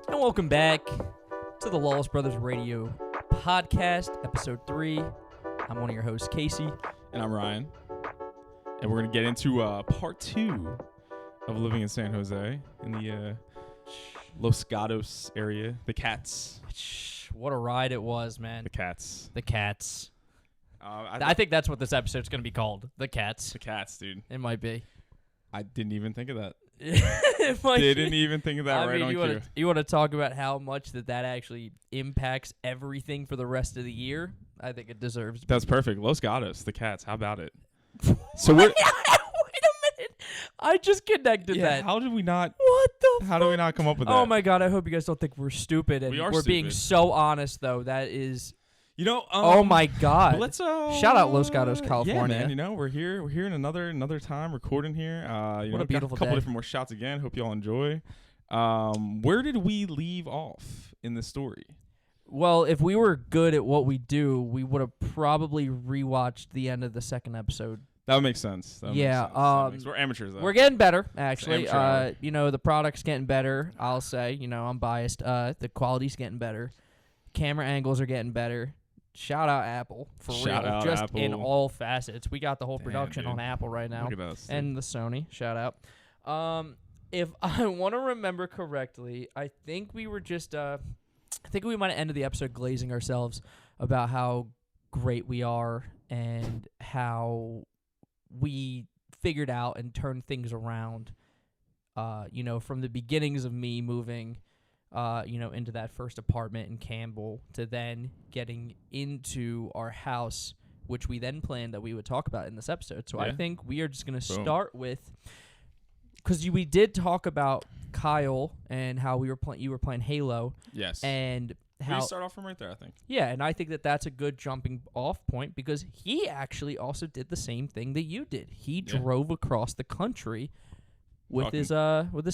And welcome back to the Lawless Brothers Radio podcast, episode 3. I'm one of your hosts, Casey. And I'm Ryan. And we're going to get into part 2 of living in San Jose in the Los Gatos area. The cats. What a ride it was, man. The cats. The cats. I think that's what this episode's going to be called. The cats. The cats, dude. It might be. I didn't even think of that. Didn't even think of that right on cue. You want to talk about how much that actually impacts everything for the rest of the year? I think it deserves. That's perfect. Los Gatos, the cats. How about it? So we're. Wait a minute. I just connected that. How did we not? What the? How do we not come up with that? Oh my god! I hope you guys don't think we're stupid. And we are we're being stupid. so honest, though. That is. You know. Oh my god! Let's shout out Los Gatos, California. Yeah, man. You know, we're here. We're here in another time recording here. What a beautiful got a couple day. different more shots again. Hope you all enjoy. Where did we leave off in the story? Well, if we were good at what we do, we would have probably rewatched the end of the second episode. That would make sense. We're amateurs, though. We're getting better, actually. Amateur. The product's getting better, I'll say. I'm biased. The quality's getting better. Camera angles are getting better. Shout out Apple, for Shout real. out Just Apple. in all facets. We got the whole Damn, production dude. on Apple right now. Look at us. And the Sony. Shout out. If I want to remember correctly, I think we were just... I think we might have ended the episode glazing ourselves about how great we are and how we figured out and turned things around, from the beginnings of me moving, into that first apartment in Campbell to then getting into our house, which we then planned that we would talk about in this episode. So I think we are just going to start with, because we did talk about Kyle and how you were playing Halo. Yes. And how we start off from right there, I think. Yeah, and I think that that's a good jumping off point because he actually also did the same thing that you did. He drove across the country with his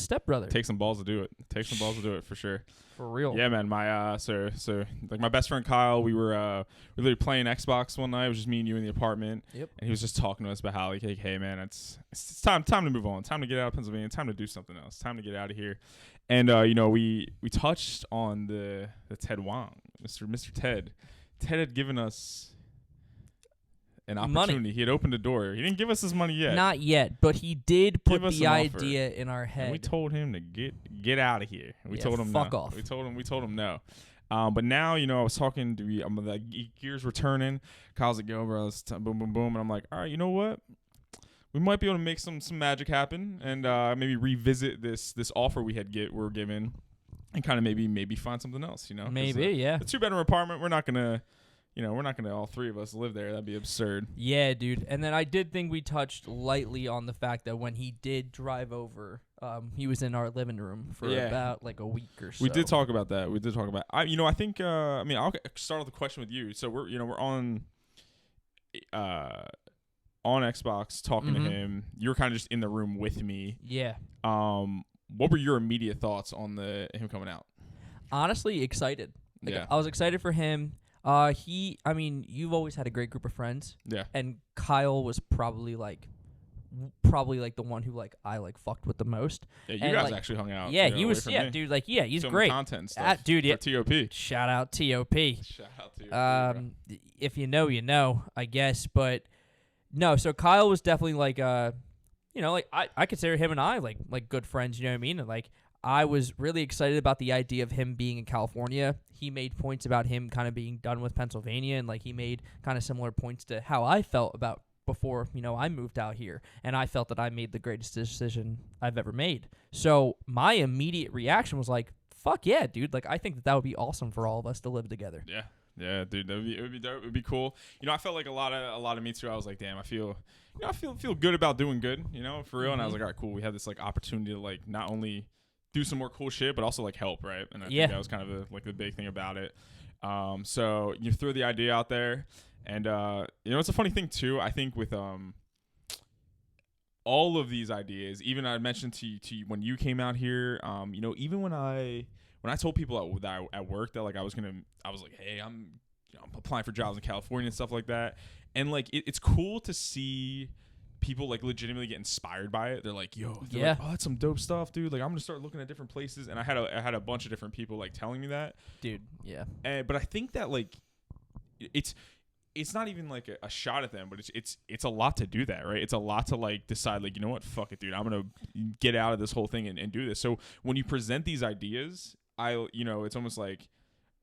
stepbrother. Take some balls to do it. For sure. For real. Yeah, man. My so like my best friend Kyle, we were literally playing Xbox one night. It was just me and you in the apartment. Yep. And he was just talking to us about how like, hey man, it's time to move on. Time to get out of Pennsylvania. Time to do something else. Time to get out of here. And we touched on the Ted Wong, Mr. Ted. Ted had given us an opportunity. Money. He had opened a door. He didn't give us his money yet. Not yet, but he did put Give us the an idea in our head. And we told him to get out of here. We told him fuck no. off. We told him no. But now, I was talking to the gears were turning. Kyle's like, yo, bro, boom, boom, boom. And I'm like, all right, you know what? We might be able to make some magic happen and maybe revisit this offer we were given and kind of maybe find something else, Maybe, yeah. A 2-bedroom apartment, we're not going to all three of us live there. That'd be absurd. Yeah, dude. And then I did think we touched lightly on the fact that when he did drive over, he was in our living room for about like a week or so. We did talk about that. I think I'll start off the question with you. So we're on Xbox talking to him. You were kind of just in the room with me. Yeah. What were your immediate thoughts on him coming out? Honestly, excited. I was excited for him. You've always had a great group of friends. Yeah. And Kyle was probably the one who I fucked with the most. Yeah, you guys actually hung out. Yeah, he was. Yeah, dude. He's some great. Content stuff. Dude, yeah. TOP. Shout out TOP. Shout out TOP. If you know, you know, I guess. But no, so Kyle was definitely I consider him and I like good friends. You know what I mean? And I was really excited about the idea of him being in California. He made points about him kind of being done with Pennsylvania, and he made kind of similar points to how I felt about before, I moved out here, and I felt that I made the greatest decision I've ever made. So my immediate reaction was fuck yeah, dude. I think that would be awesome for all of us to live together. Yeah. Yeah, dude, it would be dope. It would be cool. I felt like a lot of me too. I was like, damn, I feel good about doing good, for real. And I was like, all right, cool. We have this opportunity to not only do some more cool shit, but also help, right? And I think that was kind of the big thing about it. So you threw the idea out there, and it's a funny thing too. I think with all of these ideas, even I mentioned to you when you came out here, even when I told people at work that I was like, hey, I'm applying for jobs in California and stuff like that, and it's cool to see people like legitimately get inspired by it. They're like, yo, they're Yeah. like, oh, that's some dope stuff, dude. Like, I'm gonna start looking at different places. And I had a bunch of different people like telling me that, dude. Yeah. but I think that like it's not even like a shot at them, but it's a lot to do that, right? It's a lot to like decide, like, you know what, fuck it, dude, I'm gonna get out of this whole thing and do this. So when you present these ideas, it's almost like,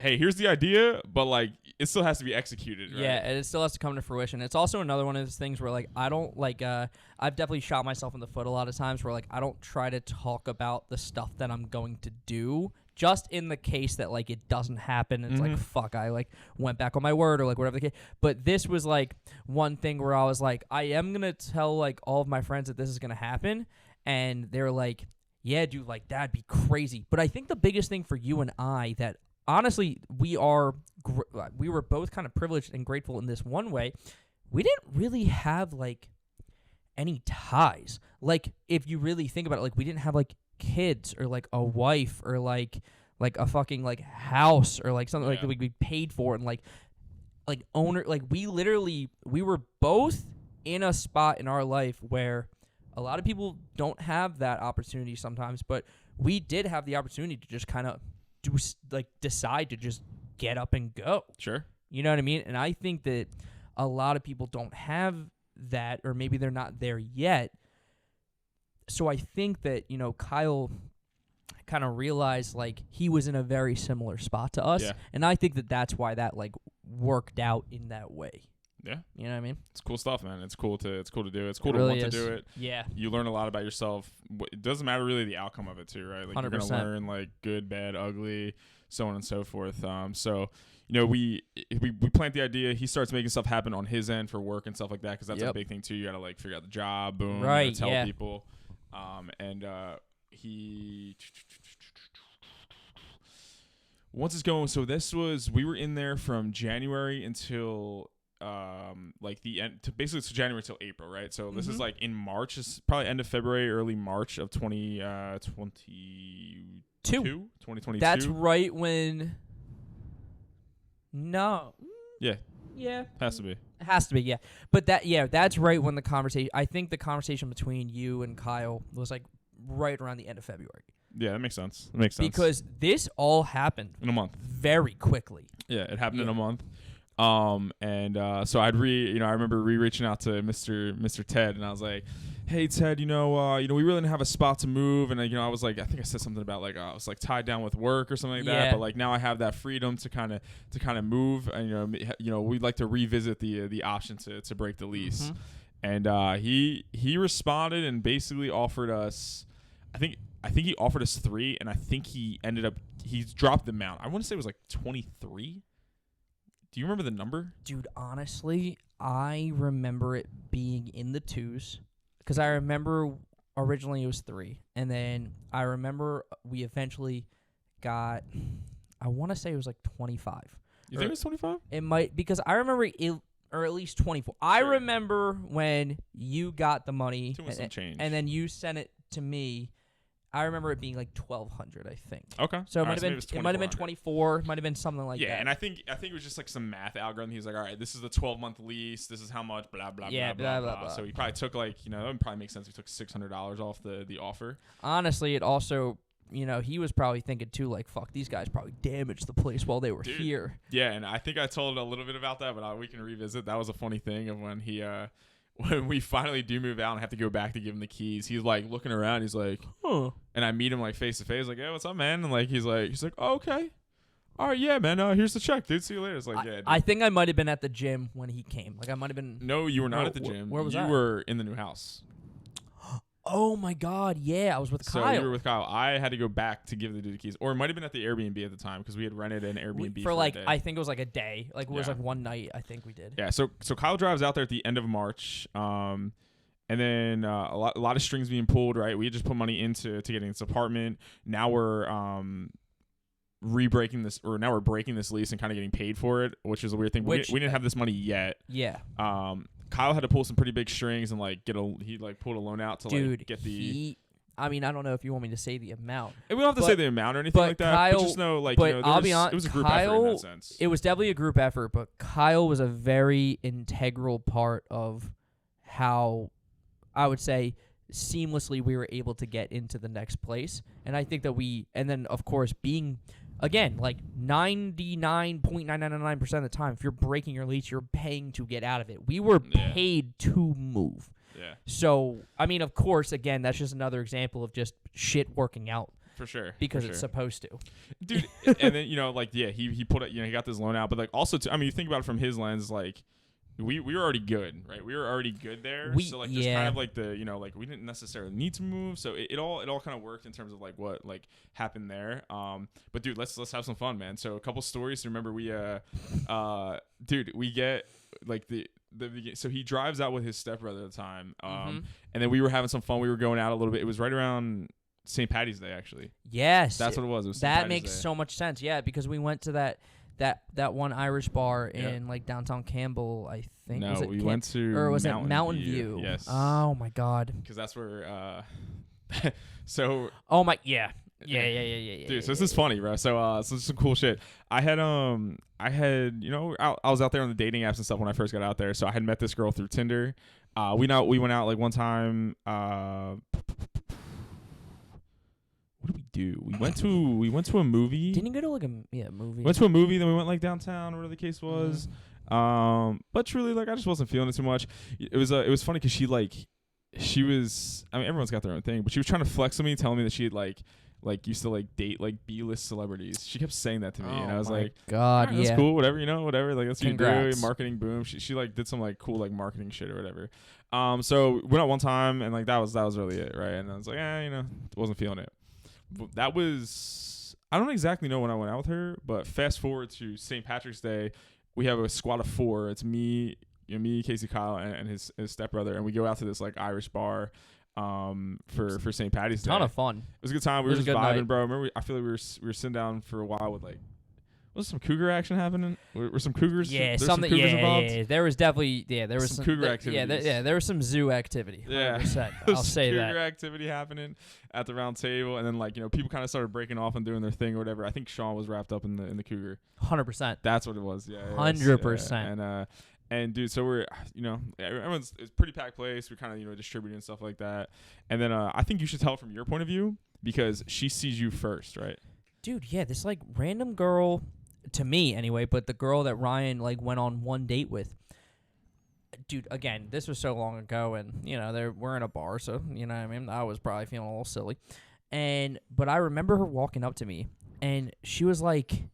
hey, here's the idea, but like it still has to be executed, right? Yeah, and it still has to come to fruition. It's also another one of those things where like I don't like I've definitely shot myself in the foot a lot of times where like I don't try to talk about the stuff that I'm going to do, just in the case that like it doesn't happen. It's like, fuck, I like went back on my word or like whatever the case. But this was like one thing where I was like, I am gonna tell like all of my friends that this is gonna happen, and they're like, yeah, dude, like that'd be crazy. But I think the biggest thing for you and I that honestly, we were both kind of privileged and grateful in this one way. We didn't really have like any ties. Like if you really think about it, like we didn't have like kids or like a wife or like a fucking like house or like something like that we paid for and like owner. Like we were both in a spot in our life where a lot of people don't have that opportunity sometimes, but we did have the opportunity to just kind of decide to just get up and go. Sure. You know what I mean? And I think that a lot of people don't have that, or maybe they're not there yet. So I think that, Kyle kind of realized like he was in a very similar spot to us. Yeah. And I think that that's why that like worked out in that way. Yeah. You know what I mean? It's cool stuff, man. It's cool to do it. It's cool really to want to do it. Yeah. You learn a lot about yourself. It doesn't matter really the outcome of it too, right? Like 100%. You're going to learn like good, bad, ugly, so on and so forth. So, we plant the idea. He starts making stuff happen on his end for work and stuff like that, because that's a big thing too. You got to like figure out the job, boom, right? Tell people. He once it's going. So we were in there from January until like the end to basically it's January till April, right? So this is like in March. It's probably end of February, early March of 2022. That's right when. No. Yeah. Yeah. Has to be. It has to be, yeah. But that's right when the conversation. I think the conversation between you and Kyle was like right around the end of February. Yeah, that makes sense. Because this all happened in a month, very quickly. Yeah, it happened in a month. So I remember reaching out to Mr. Ted, and I was like, hey Ted, we really didn't have a spot to move, and I was like, I think I said something about like I was like tied down with work or something like that, but like now I have that freedom to kind of move, and we'd like to revisit the option to break the lease, and he responded and basically offered us, I think he offered us 3, and I think he dropped the amount. I want to say it was like 23. Do you remember the number? Dude, honestly, I remember it being in the 2s. Because I remember originally it was 3. And then I remember we eventually got, I want to say it was like 25. You think it was 25? It might, because I remember it, or at least 24. Sure. I remember when you got the money. Some change. And then you sent it to me. I remember it being like 1,200, I think. Okay. So it might have been 24. It might have been something like that. Yeah, and I think it was just like some math algorithm. He was like, all right, this is the 12-month lease. This is how much, blah, blah, blah, blah. So he probably took like, that would probably make sense. He took $600 off the offer. Honestly, it also, he was probably thinking too, like, fuck, these guys probably damaged the place while they were here. Yeah, and I think I told a little bit about that, but we can revisit. That was a funny thing of when when we finally do move out and have to go back to give him the keys, he's like looking around. He's like, huh. And I meet him like face to face, like, hey, what's up, man? And like, he's like, oh, okay. All right, yeah, man. Here's the check, dude. See you later. It's like, yeah. Dude. I think I might have been at the gym when he came. Like, I might have been. No, you were not at the gym. Where was I? You were in the new house. Oh my God, yeah, I was with Kyle. So you were with Kyle. I had to go back to give the dude the keys, or it might have been at the Airbnb at the time because we had rented an Airbnb for like a day. I think it was like a day, like it was like one night. I think we did. Yeah. So Kyle drives out there at the end of March, and then a lot of strings being pulled. Right, we had just put money into getting this apartment. Now we're breaking this lease and kind of getting paid for it, which is a weird thing. We didn't have this money yet. Yeah. Kyle had to pull some pretty big strings and like he pulled a loan out to like get the. I mean, I don't know if you want me to say the amount. And we don't have to say the amount or anything like that. Kyle, but just know, like, I'll be honest, it was a group effort in that sense. It was definitely a group effort, but Kyle was a very integral part of how I would say seamlessly we were able to get into the next place. And I think that and then of course being, again, like 99.999% of the time, if you're breaking your leash, you're paying to get out of it. We were paid to move. Yeah. So, I mean, of course, again, that's just another example of just shit working out. For sure. Because it's supposed to. Dude, and then, like, he put it, he got this loan out. But, like, also, I mean, you think about it from his lens, like, we were already good, right? We were already good there. So, like, just kind of, like, the, like, we didn't necessarily need to move. So, it all kind of worked in terms of, like, what, like, happened there. But, dude, let's have some fun, man. So, a couple stories. Remember, we get, like, so he drives out with his stepbrother at the time. And then we were having some fun. We were going out a little bit. It was right around St. Patty's Day, actually. Yes. That's what it was. It was St. That Patty's makes Day. so much sense. Yeah, because we went to that one Irish bar in like downtown Campbell, I think. No, was it we went to or was Mountain it Mountain View? View? Yes. Oh my God. Because that's where so oh my yeah. Dude, so this is funny, bro. So this is some cool shit. I had I was out there on the dating apps and stuff when I first got out there. So I had met this girl through Tinder. We went out like one time. What did we do? We went to a movie. Didn't you go to like a movie? Went to a movie, then we went like downtown, whatever the case was. But truly, like, I just wasn't feeling it too much. It was funny because she was, I mean, everyone's got their own thing, but she was trying to flex on me, telling me that she had like used to like date like B-list celebrities. She kept saying that to me, and I was like, God, that's cool, whatever, whatever. Like, that's what you do. Marketing, boom. She like did some like cool like marketing shit or whatever. So we went out one time, and like that was really it, right? And I was like, wasn't feeling it. That was, I don't exactly know when I went out with her, but fast forward to St. Patrick's Day, we have a squad of 4. It's me, Casey, Kyle, and his stepbrother, and we go out to this like Irish bar for St. Patty's Day. Ton of fun. It was a good time. We were just vibing, bro. Remember, I feel like we were sitting down for a while with like, was some cougar action happening? Were some cougars? Yeah, something. Yeah. There was definitely there was some cougar activity. There was some zoo activity. 100%. I'll say that. Cougar activity happening at the round table, and then like people kind of started breaking off and doing their thing or whatever. I think Sean was wrapped up in the cougar. 100%. That's what it was. Yeah. 100%. And dude, so we're it's a pretty packed place. We're kind of distributing stuff like that, and then I think you should tell from your point of view because she sees you first, right? Dude, yeah, this like random girl. To me, anyway, but the girl that Ryan like went on one date with, dude. Again, this was so long ago, and we're in a bar, so what I mean. I was probably feeling a little silly, but I remember her walking up to me, and she was like,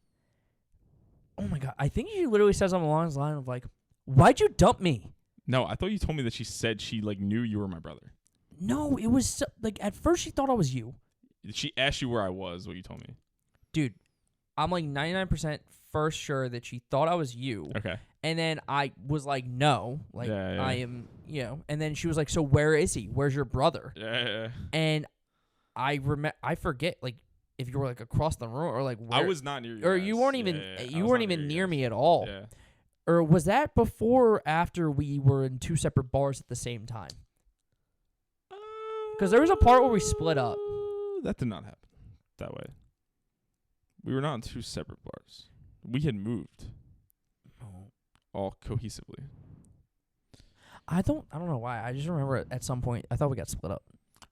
"Oh my God!" I think she literally said something along the line of like, "Why'd you dump me?" No, I thought you told me that she said she like knew you were my brother. No, it was like at first she thought I was you. She asked you where I was. What you told me, dude. I'm like 99% first sure that she thought I was you. Okay. And then I was like, no, like I am, And then she was like, so where is he? Where's your brother? Yeah. And I forget like if you were like across the room or like where, I was not near you. Or guys. you weren't even weren't even near me at all. Yeah. Or was that before or after we were in 2 separate bars at the same time? Because there was a part where we split up. That did not happen that way. We were not in 2 separate bars. We had moved all cohesively. I don't know why. I just remember at some point I thought we got split up.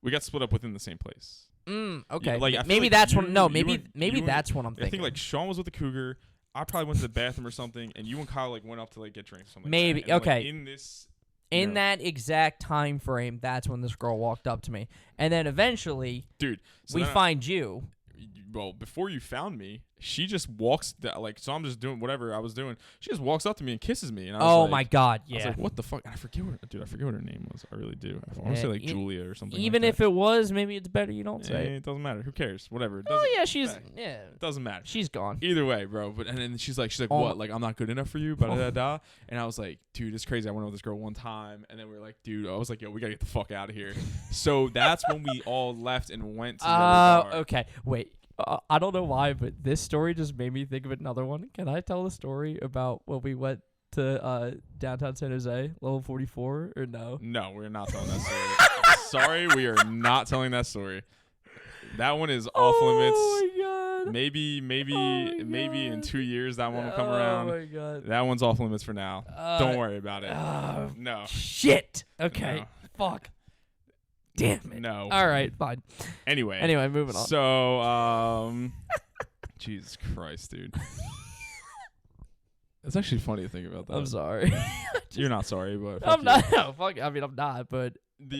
We got split up within the same place. Okay. Yeah, like, maybe that's what. No, maybe that's what I'm thinking. I think like Sean was with the cougar. I probably went to the bathroom or something, and you and Kyle like went up to like get drinks. Or something maybe like that. And, okay. Like, in that exact time frame, that's when this girl walked up to me, and then eventually, dude, we find you. Well, before you found me, she just walks so I'm just doing whatever I was doing. She just walks up to me and kisses me, and I was my God, yeah. I was like, what the fuck? And I forget what her name was. I really do. I want to say like Julia or something. Even if it was, maybe it's better you don't say. It doesn't matter. Who cares? Whatever. It doesn't matter. She's gone. Either way, bro. And then she's like, what? Like I'm not good enough for you? Da. And I was like, dude, it's crazy. I went out with this girl one time, and then we were like, dude, I was like, yo, we gotta get the fuck out of here. So that's when we all left and went to the other bar. Okay, wait. I don't know why, but this story just made me think of another one. Can I tell the story about when we went to downtown San Jose, level 44, or no? No, we're not telling that story. Sorry, we are not telling that story. That one is off limits. Oh my God. Maybe in 2 years that one will come around. Oh my God. That one's off limits for now. Don't worry about it. No. Shit. Okay. No. Fuck. damn it. No. All right, fine. Anyway, moving on. So, Jesus Christ, dude. It's actually funny to think about that. I'm sorry. You're not sorry, but fuck I'm you. not. No, fuck. I mean, I'm not. But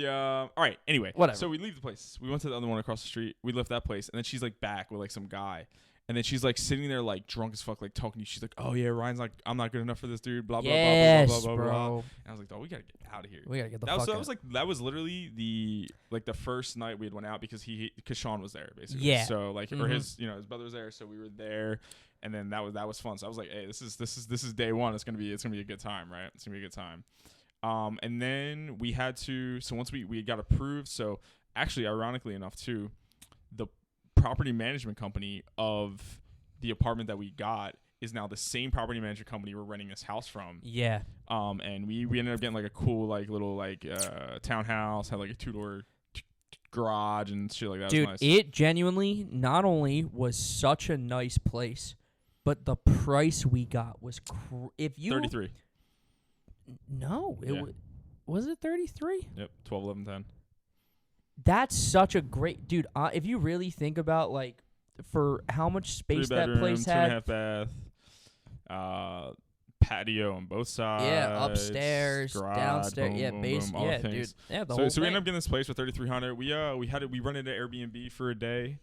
all right. Anyway, whatever. So we leave the place. We went to the other one across the street. We left that place, and then she's like back with like some guy, and then she's like sitting there like drunk as fuck, like talking to you. She's like, "Oh yeah, Ryan's like, I'm not good enough for this dude." Blah blah yes, blah blah blah blah bro. blah. And I was like, "Oh, we gotta get out of here. We gotta get the that fuck was, out. that was literally the first night we had went out because Sean was there basically. Yeah. So like or his his brother was there, so we were there. And then that was fun. So I was like, "Hey, this is day one. It's gonna be a good time, right? It's gonna be a good time." And then we had to. So once we got approved. So actually, ironically enough, too, the property management company of the apartment that we got is now the same property management company we're renting this house from. Yeah. And we ended up getting like a cool like little like townhouse, had like a 2-door garage and shit like that. Dude, it was nice. It genuinely not only was such a nice place, but the price we got was if you 33. No, was it 33? Yep, 12, 11, 10. That's such a great dude. If you really think about like for how much space 3 that bedroom, place had, 2.5 bath, patio on both sides. yeah, upstairs, garage, downstairs, boom, yeah, boom, base, boom, all yeah, the dude, things. yeah. The So whole we thing. ended up getting this place for $3,300. We rented an Airbnb for a day,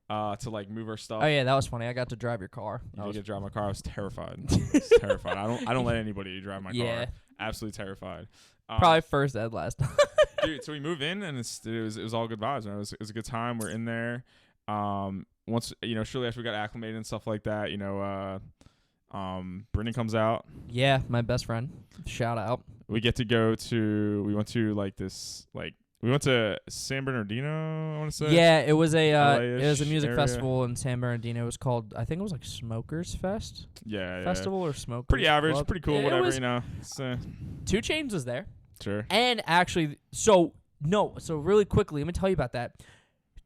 to like move our stuff. Oh yeah, that was funny. I got to drive your car. You did get to drive my car. I was terrified. I was terrified. I don't let anybody drive my Yeah. car. Absolutely terrified. Probably first and last. Dude, so we move in and it was all good vibes. Man. It was a good time. We're in there. Once shortly after we got acclimated and stuff like that, Brendan comes out. Yeah, my best friend. Shout out. We get to we went to San Bernardino, I want to say. Yeah, it was a LA-ish music area. festival in San Bernardino. It was called, I think it was like Smokers Fest Yeah. Festival or Smokers. Pretty average, Club. pretty cool, It whatever, was- It's, 2 Chainz was there. sure. And actually, so really quickly, let me tell you about that.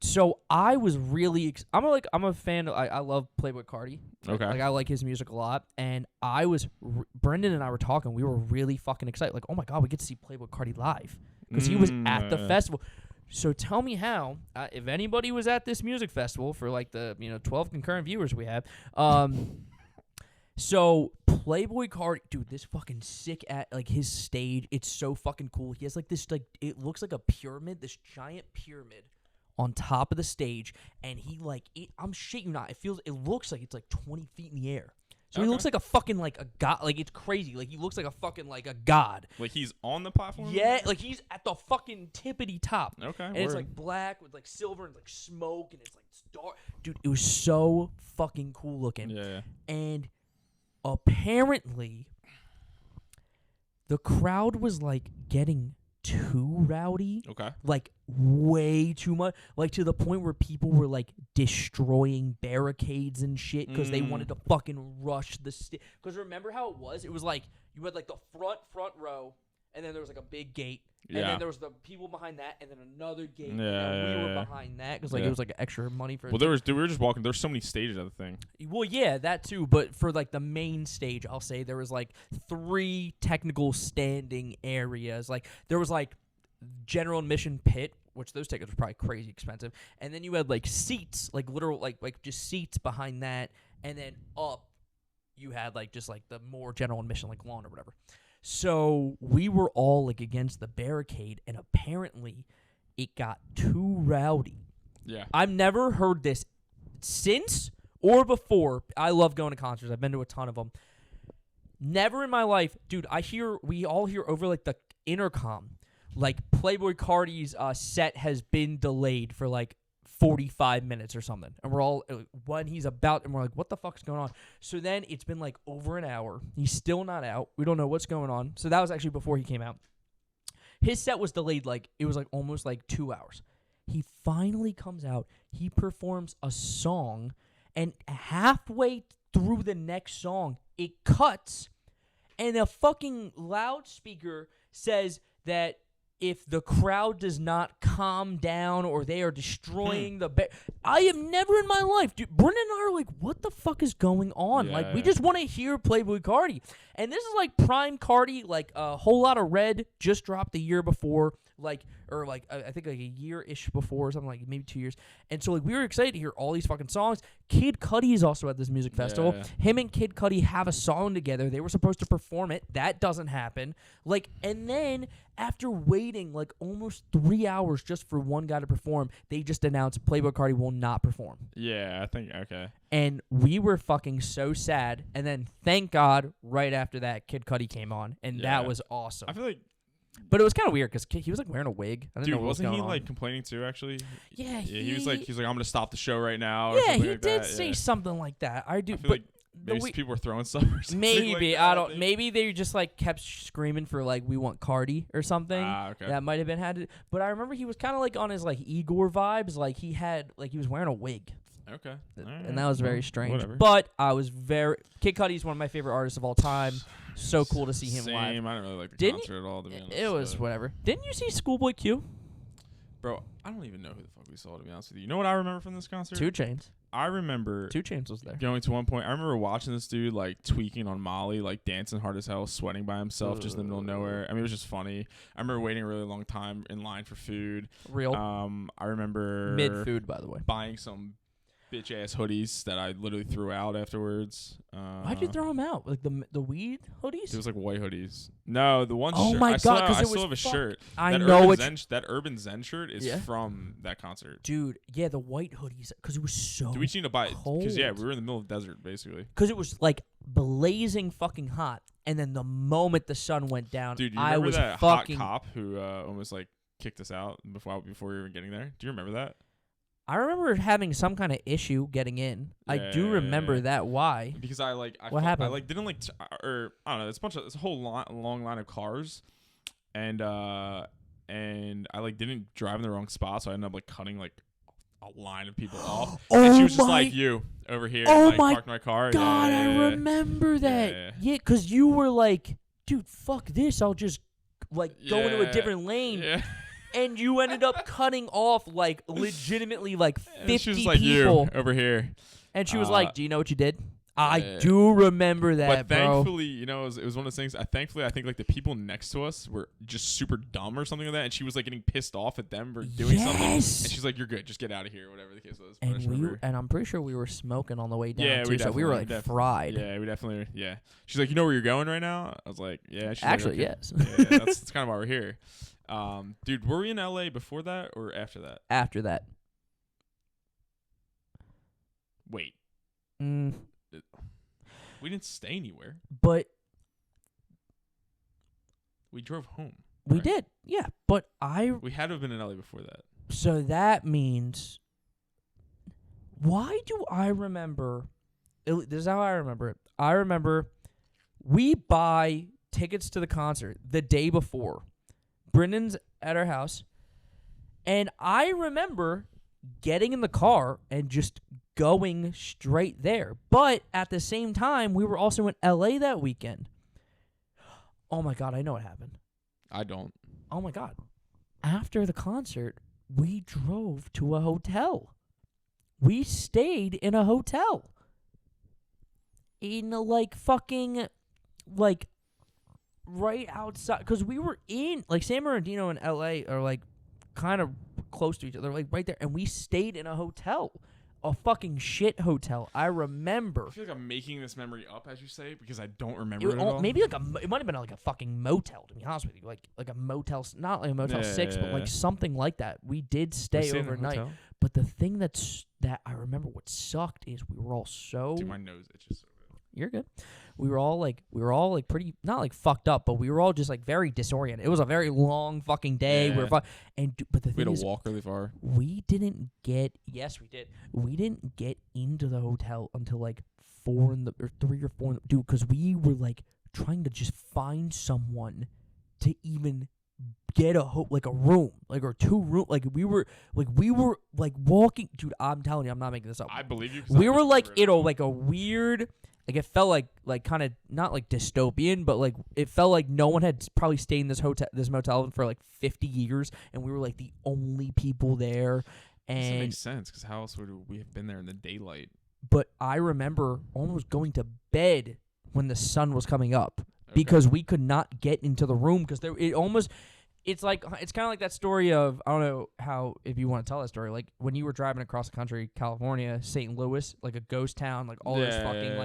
So I was really, I'm a fan. I love Playboi Carti. Okay. Like I like his music a lot, and Brendan and I were talking. We were really fucking excited. Like, oh my god, we get to see Playboi Carti live because he was at the festival. So tell me how, if anybody was at this music festival for like the 12 concurrent viewers we have, so Playboi Carti, dude, this fucking sick at like his stage. It's so fucking cool. He has like this it looks like a pyramid, this giant pyramid on top of the stage, and he I'm shit you not. It looks like it's like 20 feet in the air. So he looks like a fucking like a god. Like it's crazy. Like he looks like a fucking like a god. Like he's on the platform? Yeah, like he's at the fucking tippity top. Okay. And it's like black with like silver and like smoke, and it's like dark. Dude, it was so fucking cool looking. Yeah. And apparently the crowd was like getting too rowdy. Okay. Like way too much. Like to the point where people were like destroying barricades and shit because they wanted to fucking rush the stage. Because remember how it was? It was like you had like the front row, and then there was like a big gate. And then there was the people behind that, and then another gate. And then we were behind that because like it was like extra money for. Well, we were just walking. There's so many stages of the thing. Well, yeah, that too. But for like the main stage, I'll say there was like 3 technical standing areas. Like there was like general admission pit, which those tickets were probably crazy expensive, and then you had like seats, like literal like just seats behind that, and then up you had like just like the more general admission like lawn or whatever. So we were all like against the barricade, and apparently it got too rowdy. Yeah. I've never heard this since or before. I love going to concerts. I've been to a ton of them. Never in my life, dude. We all hear over like the intercom, like Playboi Carti's set has been delayed for like 45 minutes or something, and we're all when he's about, and we're like, what the fuck's going on? So then it's been like over an hour. He's still not out. We don't know what's going on. So that was actually before he came out. His set was delayed, like it was like almost like 2 hours. He finally comes out. He performs a song, and halfway through the next song, it cuts, and a fucking loudspeaker says that if the crowd does not calm down or they are destroying I have never in my life, dude. Brendan and I are like, what the fuck is going on? Yeah, like, we just want to hear Playboi Carti. And this is like prime Carti, like a whole lot of Red just dropped the year before. I think like a year-ish before or something, like maybe 2 years. And so like we were excited to hear all these fucking songs. Kid Cudi is also at this music festival. Yeah. Him and Kid Cudi have a song together. They were supposed to perform it. That doesn't happen. Like, and then after waiting like almost 3 hours just for one guy to perform, they just announced Playboi Carti will not perform. Yeah, I think okay. And we were fucking so sad. And then thank God, right after that, Kid Cudi came on, and that was awesome. I feel like, but it was kind of weird because he was like wearing a wig. I didn't know what wasn't was he going on. like complaining too? Actually, Yeah, he was like, I'm gonna stop the show right now. Or yeah, something he like did that. say something like that. I do, I feel but like maybe people were throwing stuff. Or something maybe like I that, don't. think. Maybe they just like kept screaming for like we want Cardi or something. Okay. That might have been had. But I remember he was kind of like on his like Igor vibes. Like he was wearing a wig. Okay. And that was very strange. Whatever. But I was Kid Cudi's one of my favorite artists of all time. So cool to see him live. I didn't really like the concert at all, to be honest. It was whatever. Didn't you see Schoolboy Q? Bro, I don't even know who the fuck we saw, to be honest with you. You know what I remember from this concert? 2 Chainz. I remember 2 Chainz was there. going to one point. I remember watching this dude like tweaking on Molly, like dancing hard as hell, sweating by himself just in the middle of nowhere. I mean, it was just funny. I remember waiting a really long time in line for food. Real. I remember Mid-food, by the way. buying some bitch ass hoodies that I literally threw out afterwards. Why'd you throw them out? Like the weed hoodies? It was like white hoodies. No, the one Oh shirt. my God, 'cause I it still was have a shirt. I that know that Urban Zen shirt is from that concert. Dude, yeah, the white hoodies, because it was so Do we need to buy it? Because cold. we were in the middle of the desert basically. Because it was like blazing fucking hot, and then the moment the sun went down, Dude, you I remember was that fucking. hot cop who almost like kicked us out before we were even getting there? Do you remember that? I remember having some kind of issue getting in. I do remember that. Why? Because What happened? I like didn't like or I don't know. It's a whole long line of cars, and I like didn't drive in the wrong spot, so I ended up like cutting like a line of people off. And she was just like, you over here. Oh and, like, my parked my car. God, Yeah, I remember that. Yeah, because you were like, dude, fuck this. I'll just like go into a different lane. Yeah. And you ended up cutting off like legitimately like 50 she was like, people. you over here. And she was like, do you know what you did? I Yeah. do remember that, But thankfully, you know, it was one of those things. I think like the people next to us were just super dumb or something like that, and she was like getting pissed off at them for doing something. And she's like, "You're good, just get out of here," whatever the case was. And I'm pretty sure we were smoking on the way down Yeah, too, so we were like fried. Yeah, we definitely. Yeah, she's like, "You know where you're going right now?" I was like, "Yeah." She's Actually, like, okay. yes. Yeah, that's kind of why we're here. Dude, were we in LA before that or after that? After that. Wait. We didn't stay anywhere. But we drove home. We right? did, yeah. But we had to have been in LA before that. So that means, why do I remember? This is how I remember it. I remember we buy tickets to the concert the day before. Brendan's at our house, and I remember getting in the car and just going straight there. But at the same time, we were also in LA that weekend. Oh my God, I know what happened. I don't. Oh my God. After the concert, we drove to a hotel. We stayed in a hotel. In like fucking, like, right outside. Because we were in, like, San Bernardino and LA are like kind of close to each other, like right there. And we stayed in a hotel. A fucking shit hotel. I remember. I feel like I'm making this memory up as you say it because I don't remember it at all. Maybe like it might have been like a fucking motel, to be honest with you, like a motel, not like a Motel 6, but like something like that. We did stay overnight. But the thing that I remember what sucked is we were all so. Dude, my nose itches so bad. You're good. We were all like pretty, not like fucked up, but we were all just like very disoriented. It was a very long fucking day. Yeah. But the thing We had is, to walk really far. we didn't get. Yes, we did. We didn't get into the hotel until like 3 or 4, dude. Because we were like trying to just find someone to even get a room, like, or 2 room. Like we were walking, dude. I'm telling you, I'm not making this up. I believe you. We were like in a weird. Like it felt like kind of not like dystopian, but like it felt like no one had probably stayed in this motel for like 50 years, and we were like the only people there. That And makes sense because how else would we have been there in the daylight? but I remember almost going to bed when the sun was coming up because we could not get into the room because it's kind of like that story of, I don't know how, if you want to tell that story, like when you were driving across the country, California, St. Louis, like a ghost town, like all those fucking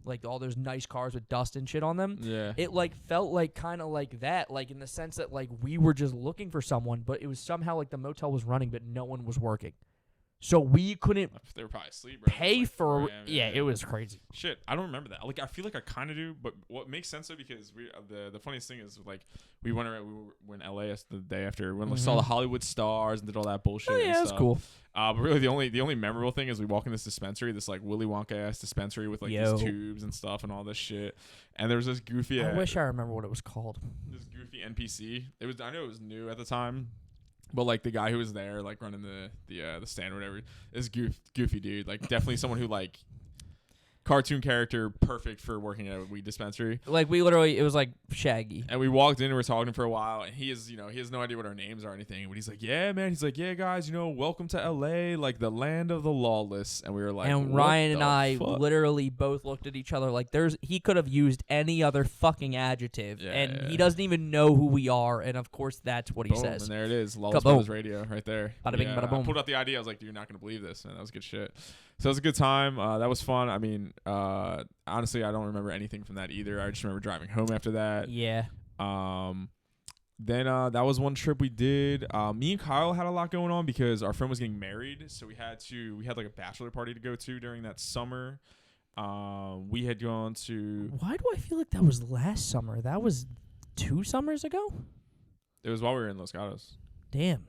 like all those nice cars with dust and shit on them. Yeah. It like felt like kind of like that, like in the sense that like we were just looking for someone, but it was somehow like the motel was running, but no one was working. So we couldn't They were probably asleep. pay for. Yeah, it was crazy. Shit, I don't remember that. Like, I feel like I kind of do, but what makes sense though, because the funniest thing is like we were in LA the day after when we saw the Hollywood stars and did all that bullshit. Oh yeah, it was cool. But really the only memorable thing is we walk in this dispensary, this like Willy Wonka ass dispensary with like these tubes and stuff and all this shit. And there was this goofy. I wish I remember what it was called. This goofy NPC. I know it was new at the time. But like the guy who was there, like running the stand or whatever, is goofy dude. Like definitely someone who like cartoon character, perfect for working at a weed dispensary. Like we literally, it was like Shaggy. And we walked in and we're talking for a while, and he has no idea what our names are or anything. But he's like, yeah, man. He's like, yeah, guys, welcome to LA, like the land of the lawless. And we were like, and Ryan and I literally both looked at each other like he could have used any other fucking adjective, he doesn't even know who we are. And of course, that's what he says. And there it is, Lawless Brothers Radio, right there. Bada bing, bada boom. I pulled out the idea. I was like, you're not gonna believe this, and that was good shit. So it was a good time. That was fun. I mean, honestly, I don't remember anything from that either. I just remember driving home after that. Yeah. Then that was one trip we did. Me and Kyle had a lot going on because our friend was getting married, so we had like a bachelor party to go to during that summer. We had gone to. Why do I feel like that was last summer? That was 2 summers ago. It was while we were in Los Gatos. Damn.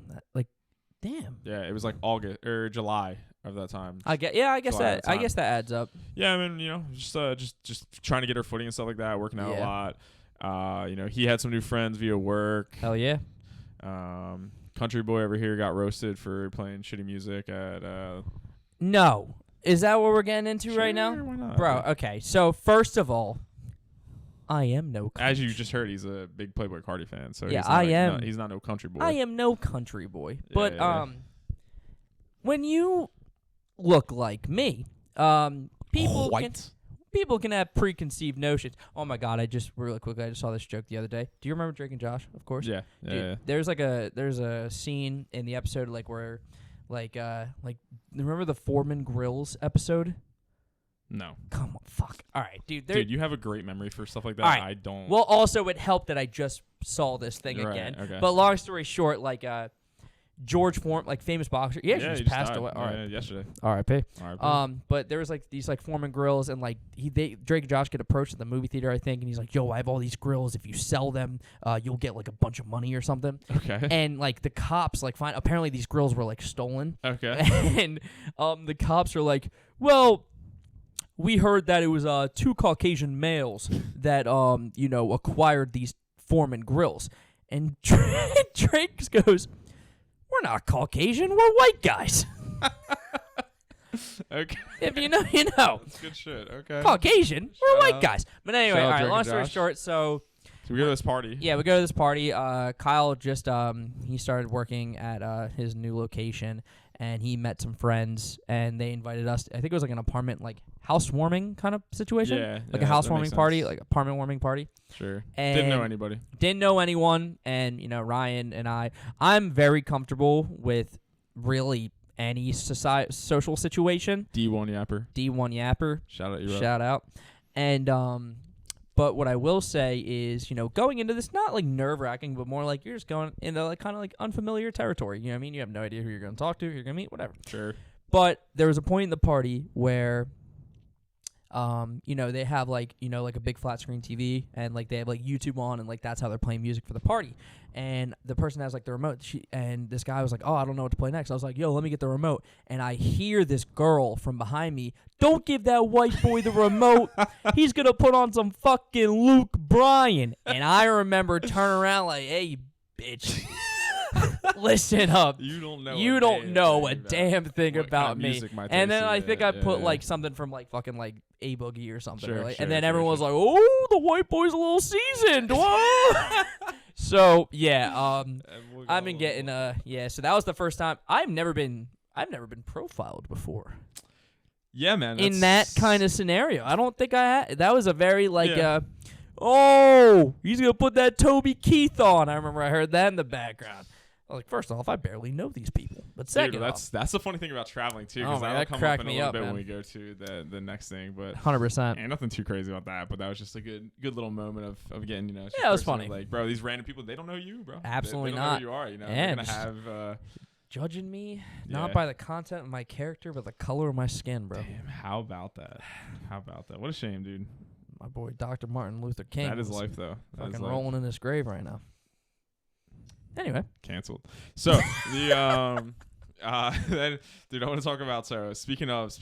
Damn. Yeah, it was like August or July of that time. I guess that adds up. Yeah, I mean, just trying to get our footing and stuff like that, working out a lot. He had some new friends via work. Hell yeah. Country boy over here got roasted for playing shitty music at No. Is that what we're getting into right now? Why not? Bro, okay. So first of all, I am no country. As you just heard, he's a big Playboy Cardi fan. So yeah, he's not no country boy. I am no country boy. Yeah, But when you look like me, people can have preconceived notions. Oh my god, I just saw this joke the other day. Do you remember Drake and Josh? Of course. Yeah. Dude, there's a scene in the episode where remember the Foreman Grills episode? No. Come on, fuck. All right, dude. Dude, you have a great memory for stuff like that. Right. I don't. Well, also it helped that I just saw this thing again. Okay. But long story short, George Foreman, famous boxer. He actually just passed away. All right. Yesterday. R.I.P. But there was these Foreman grills, and Drake and Josh get approached at the movie theater, I think, and he's like, "Yo, I have all these grills. If you sell them, you'll get a bunch of money or something." Okay. And the cops find apparently these grills were stolen. Okay. And the cops are like, "Well, we heard that it was 2 Caucasian males that acquired these Foreman grills," and Drake goes, "We're not Caucasian. We're white guys." Okay. If you know, you know. That's good shit. Okay. Caucasian. We're white guys. But anyway, all right. Long story short, so we go to this party. Yeah, we go to this party. Kyle just he started working at his new location, and he met some friends, and they invited us. I think it was an apartment, housewarming kind of situation. Yeah. A housewarming party, apartment warming party. Sure. And didn't know anybody. Didn't know anyone, and Ryan and I'm very comfortable with really any social situation. D1 Yapper. Shout out, Shout out. And but what I will say is, going into this, not nerve wracking, but more you're just going into kind of unfamiliar territory. You know what I mean? You have no idea who you're going to talk to, who you're going to meet, whatever. Sure. But there was a point in the party where, they have a big flat screen TV, and they have YouTube on, and that's how they're playing music for the party. And the person has the remote, and this guy was like, "Oh, I don't know what to play next." I was like, "Yo, let me get the remote." And I hear this girl from behind me, "Don't give that white boy the remote. He's gonna put on some fucking Luke Bryan." And I remember turning around "Hey, bitch." Listen up. You don't know a damn thing about me. And then I think I put something from fucking A Boogie or something. Sure, and then everyone was like, "Oh, the white boy's a little seasoned." Whoa. So yeah, I've been getting so that was the first time. I've never been profiled before. Yeah, man. In that kind of scenario, I don't think I had. That was a very oh, he's going to put that Toby Keith on. I remember I heard that in the background. I was like, first off, I barely know these people. But second off. That's the funny thing about traveling, too, because that'll come up in a little bit when we go to the next thing. But 100%. And nothing too crazy about that, but that was just a good little moment of getting, it's yeah, it was funny. Like, bro, these random people, they don't know you, bro. Absolutely they don't not. know who you are, And they're going to have... judging me, not by the content of my character, but the color of my skin, bro. Damn, how about that? What a shame, dude. My boy, Dr. Martin Luther King. That is life, though. Fucking rolling in his grave right now. Anyway. Canceled. So, then, dude, I want to talk about, speaking of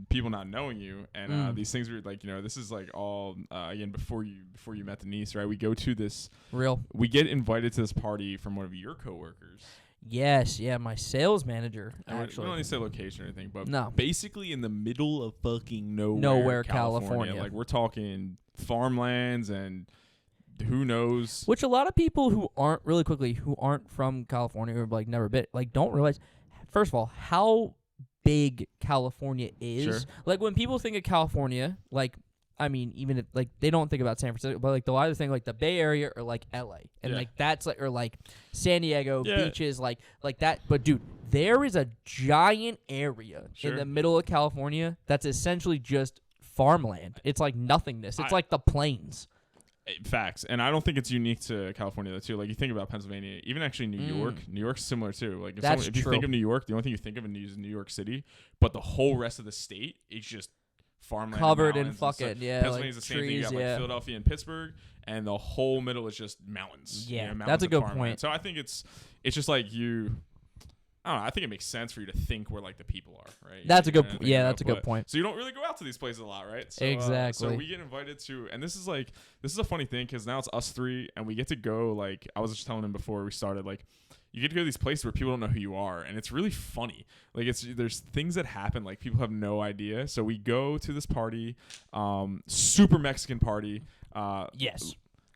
people not knowing you, and these things were like, this is like all, again, before you met Denise, right? We go to this. We get invited to this party from one of your coworkers. Yes, yeah, my sales manager, actually. We don't need to say location or anything, but no. Basically in the middle of fucking nowhere, California. Like, we're talking farmlands and who knows. Which a lot of people who aren't from California or, like, never been, like, don't realize, first of all, how big California is. Sure. Like, when people think of California, like, I mean, even if, like, they don't think about San Francisco, but, like, they'll either think, like, the Bay Area or, like, L.A. And, like, that's, like, or, like, San Diego, beaches, like that. But, dude, there is a giant area in the middle of California that's essentially just farmland. It's, like, nothingness. It's like the plains. Facts. And I don't think it's unique to California, though, too. Like, you think about Pennsylvania, even actually New York. New York's similar, too. Like, if you think of New York, the only thing you think of is New York City. But the whole rest of the state is just farmland, covered in fucking Pennsylvania's like the same trees, thing. You have like Philadelphia and Pittsburgh, and the whole middle is just mountains. Yeah, mountains that's a good farmland. point. So I think it's just like you. I don't know. I think it makes sense for you to think where like the people are, right? That's a good. That's a good point. So you don't really go out to these places a lot, right? So, exactly. So we get invited to, and this is a funny thing because now it's us three, and we get to go. Like I was just telling him before we started, like you get to go to these places where people don't know who you are, and it's really funny. Like there's things that happen like people have no idea. So we go to this party, super Mexican party. Yes.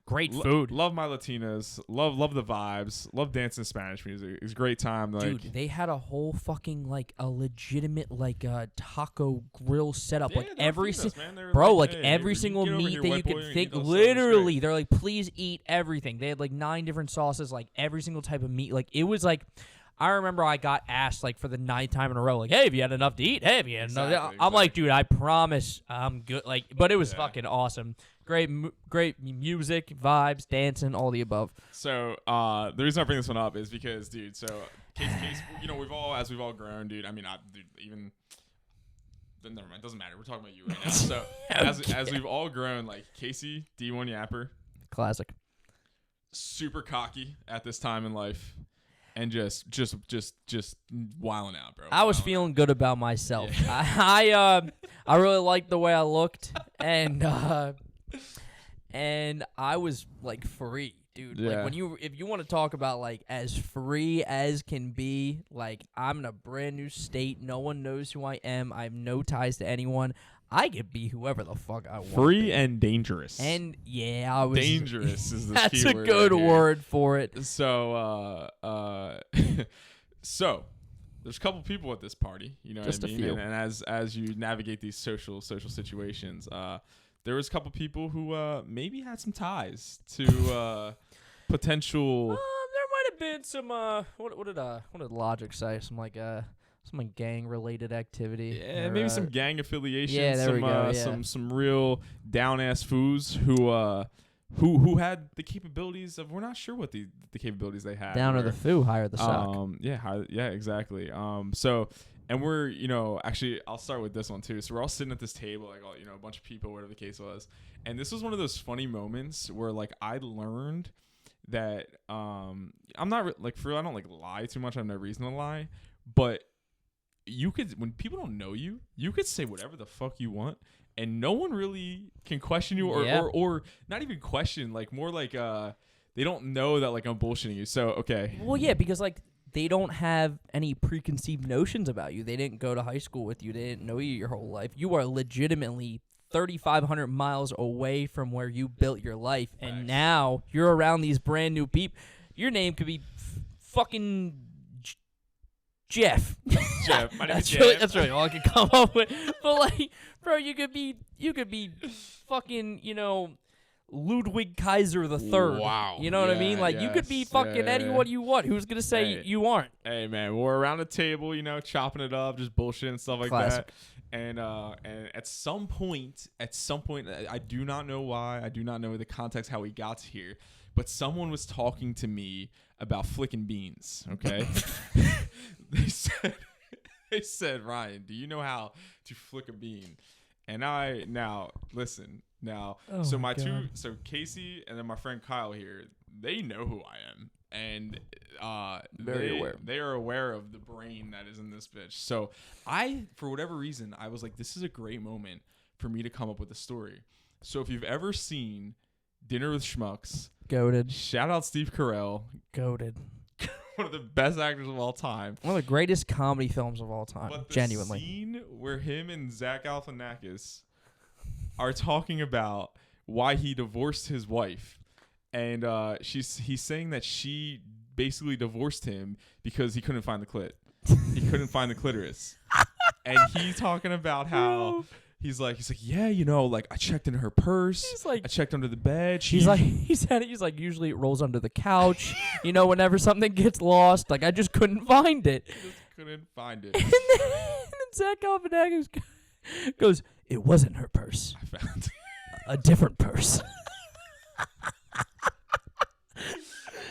Great food. Love my Latinas. Love the vibes. Love dancing Spanish music. It's a great time. Like, dude, they had a whole fucking like a legitimate like taco grill setup. Yeah, like every every hey, single meat that you could think. Literally, they're like, please eat everything. They had like 9 different sauces, like every single type of meat. Like it was like. I remember I got asked like for the 9th time in a row, like, "Hey, have you had enough to eat? Hey, have you had enough?" I'm like, "Dude, I promise, I'm good." Like, but it was fucking awesome. Great music, vibes, dancing, all the above. So the reason I bring this one up is because, dude. So, case, we've all grown, dude. I mean, even. Never mind. Doesn't matter. We're talking about you right now. So as we've all grown, like Casey, D1 Yapper, classic, super cocky at this time in life. And just wilding out, bro. I was feeling good about myself. Yeah. I really liked the way I looked, and I was like free, dude. Yeah. Like if you want to talk about like as free as can be, like I'm in a brand new state. No one knows who I am. I have no ties to anyone. I could be whoever the fuck I want. Free and dangerous. And yeah, I was dangerous is the that's key a good word for it. So so there's a couple people at this party, you know just what I mean? A few. And as you navigate these social situations, there was a couple people who maybe had some ties to potential there might have been some what did Logic say? Some like some gang related activity. Yeah, maybe some gang affiliation. Yeah, there we go. Some real down ass foos who had the capabilities of, we're not sure what the capabilities they had. Down to the foo, higher the sock. Yeah, exactly. So, and we're, actually, I'll start with this one too. So we're all sitting at this table, like, a bunch of people, whatever the case was. And this was one of those funny moments where, like, I learned that I'm not, like, for real, I don't, like, lie too much. I have no reason to lie. But you could, when people don't know you, you could say whatever the fuck you want. And no one really can question you or not even question, like more like they don't know that like I'm bullshitting you. So, okay. Well, yeah, because like they don't have any preconceived notions about you. They didn't go to high school with you. They didn't know you your whole life. You are legitimately 3,500 miles away from where you built your life. Nice. And now you're around these brand new people. Your name could be fucking Jeff. Jeff. My name is Jeff. That's really all I can come up with. But like, bro, you could be fucking, Ludwig Kaiser the Third. Wow. You know what I mean? Like, you could be fucking anyone you want. Who's going to say you aren't? Hey, man, we're around the table, chopping it up, just bullshit and stuff like Classic. that. And at some point, I do not know why. I do not know the context how we got here. But someone was talking to me about flicking beans, okay? They said, Ryan, do you know how to flick a bean? And listen. So Casey and then my friend Kyle here, they know who I am. And Very aware. They are aware of the brain that is in this bitch. So for whatever reason, I was like, this is a great moment for me to come up with a story. So if you've ever seen Dinner with Schmucks, goated. Shout out Steve Carell. Goated. One of the best actors of all time. One of the greatest comedy films of all time. But the genuinely. scene where him and Zach Galifianakis are talking about why he divorced his wife. And he's saying that she basically divorced him because he couldn't find the clit. He couldn't find the clitoris. And he's talking about how he's like, yeah, I checked in her purse. I checked under the bed. He's like, usually it rolls under the couch. Whenever something gets lost, like I just couldn't find it. Just couldn't find it. And then Zach Galifianakis goes, it wasn't her purse. I found a different purse.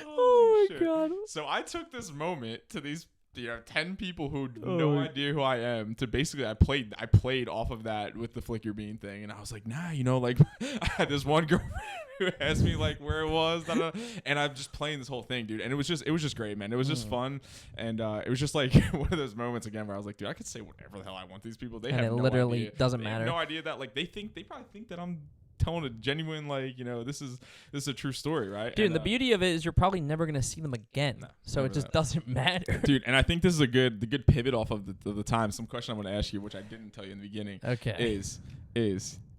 Oh my God. So I took this moment to these 10 people who had no idea who I am to basically I played off of that with the flick your bean thing, and I was like, nah, I had this one girl who asked me like where it was, and I'm just playing this whole thing, dude, and it was just great, man. It was just fun, and it was just like one of those moments again where I was like, dude, I could say whatever the hell I want these people. They have it no literally idea. doesn't They matter. have no idea that like they probably think that I'm telling a genuine this is a true story, right? Dude, and the beauty of it is you're probably never gonna see them again, so it just doesn't matter, dude. And I think this is the good pivot off of the time. Some question I'm gonna ask you, which I didn't tell you in the beginning, is